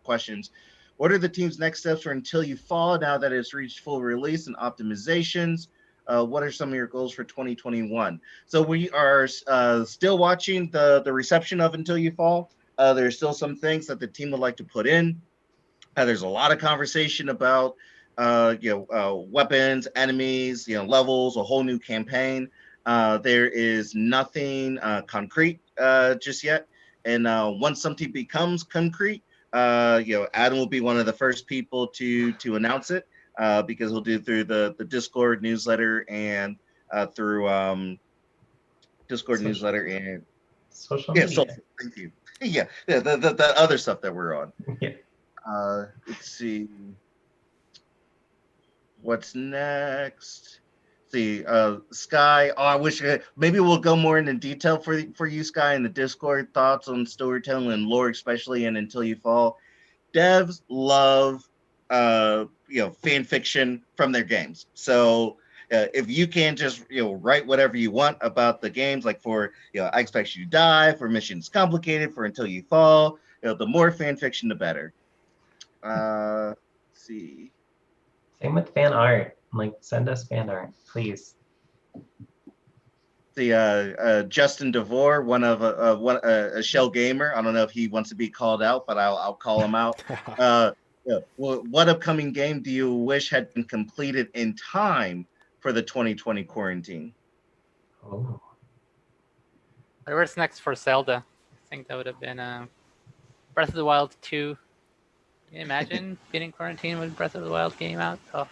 questions. What are the team's next steps for Until You Fall now that it's reached full release and optimizations? What are some of your goals for 2021? So we are still watching the reception of Until You Fall. There's still some things that the team would like to put in. There's a lot of conversation about weapons, enemies, levels, a whole new campaign. There is nothing concrete just yet, and once something becomes concrete, Adam will be one of the first people to announce it because he'll do through the Discord newsletter and through Discord newsletter and social media. Social. Thank you. Yeah, the other stuff that we're on. Yeah. Let's see. What's next? See, Sky. Oh, I wish maybe we'll go more into detail for you, Sky, in the Discord. Thoughts on storytelling and lore, especially in Until You Fall. Devs love, fan fiction from their games. So if you can just write whatever you want about the games, like for I Expect You to Die, for Missions Complicated, for Until You Fall, the more fan fiction, the better. Let's see. Same with fan art. Like, send us fan art, please. The Justin DeVore, one of a Shell gamer. I don't know if he wants to be called out, but I'll call him out. What upcoming game do you wish had been completed in time for the 2020 quarantine? Oh. Whatever's next for Zelda. I think that would have been Breath of the Wild 2. Can you imagine being in quarantine when Breath of the Wild came out? Oh.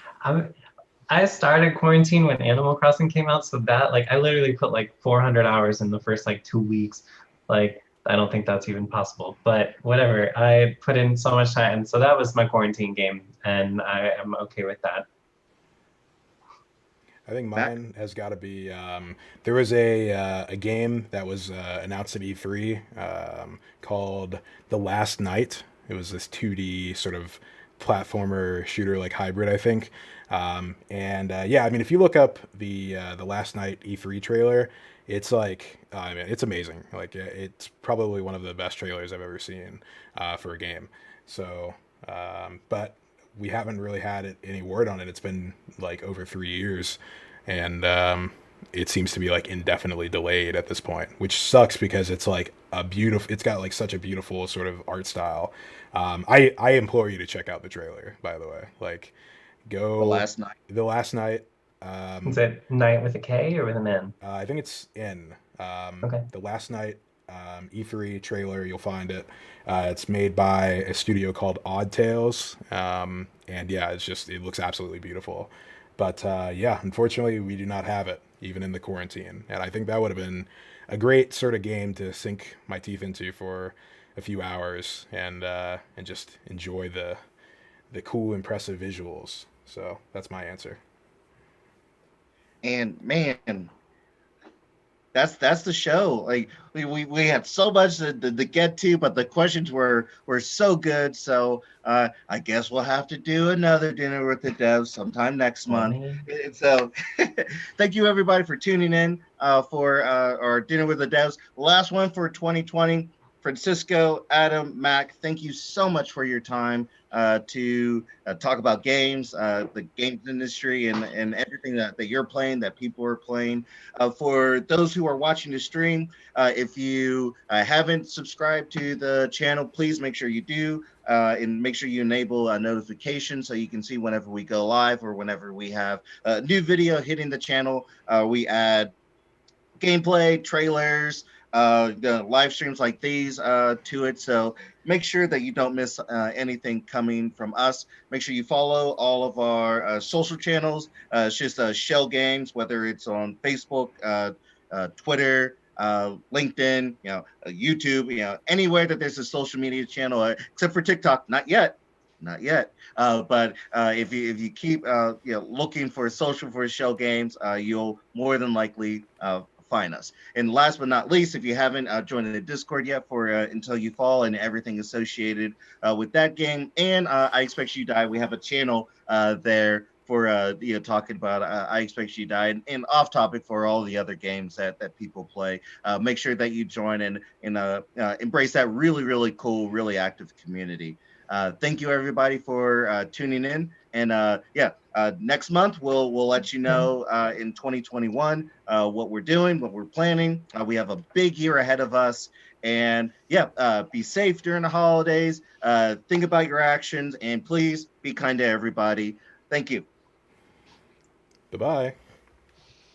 I started quarantine when Animal Crossing came out, so that I literally put 400 hours in the first 2 weeks. I don't think that's even possible, but whatever. I put in so much time, and so that was my quarantine game, and I am okay with that. I think mine has got to be. There was a game that was announced at E3 called The Last Night. It was this 2D sort of platformer shooter hybrid, I think. If you look up the Last Night E3 trailer, it's it's amazing. It's probably one of the best trailers I've ever seen for a game. So, but we haven't really had any word on it. It's been over 3 years, and it seems to be indefinitely delayed at this point, which sucks because it's it's got such a beautiful sort of art style. I implore you to check out the trailer, by the way. Go The Last Night. The Last Night. Is it night with a K or with an N? I think it's N. Okay. The Last Night E3 trailer. You'll find it. It's made by a studio called Odd Tales, and yeah, it looks absolutely beautiful. But yeah, unfortunately, we do not have it even in the quarantine, and I think that would have been a great sort of game to sink my teeth into for a few hours and just enjoy the cool, impressive visuals. So that's my answer. And man, that's the show. Like we had so much to get to, but the questions were so good. So I guess we'll have to do another dinner with the devs sometime next month. And so thank you everybody for tuning in for our dinner with the devs. Last one for 2020. Francisco, Adam, Mac, thank you so much for your time to talk about games, the games industry, and everything that you're playing, that people are playing. For those who are watching the stream, if you haven't subscribed to the channel, please make sure you do. And make sure you enable a notification so you can see whenever we go live or whenever we have a new video hitting the channel. We add gameplay, trailers, the live streams like these to it. So make sure that you don't miss anything coming from us. Make sure you follow all of our social channels. It's just Shell Games, whether it's on Facebook, Twitter, LinkedIn, YouTube, anywhere that there's a social media channel, except for TikTok, not yet. Not yet, but if you keep looking for social for Shell Games, you'll more than likely find us. And last but not least, if you haven't joined the Discord yet for Until You Fall and everything associated with that game, and I Expect You Die, we have a channel there for talking about I Expect You Die and off topic for all the other games that people play. Make sure that you join and embrace that really cool, really active community. Thank you everybody for tuning in, and next month we'll let you know in 2021 what we're doing, what we're planning. We have a big year ahead of us, and be safe during the holidays. Think about your actions, and please be kind to everybody. Thank you. Bye-bye.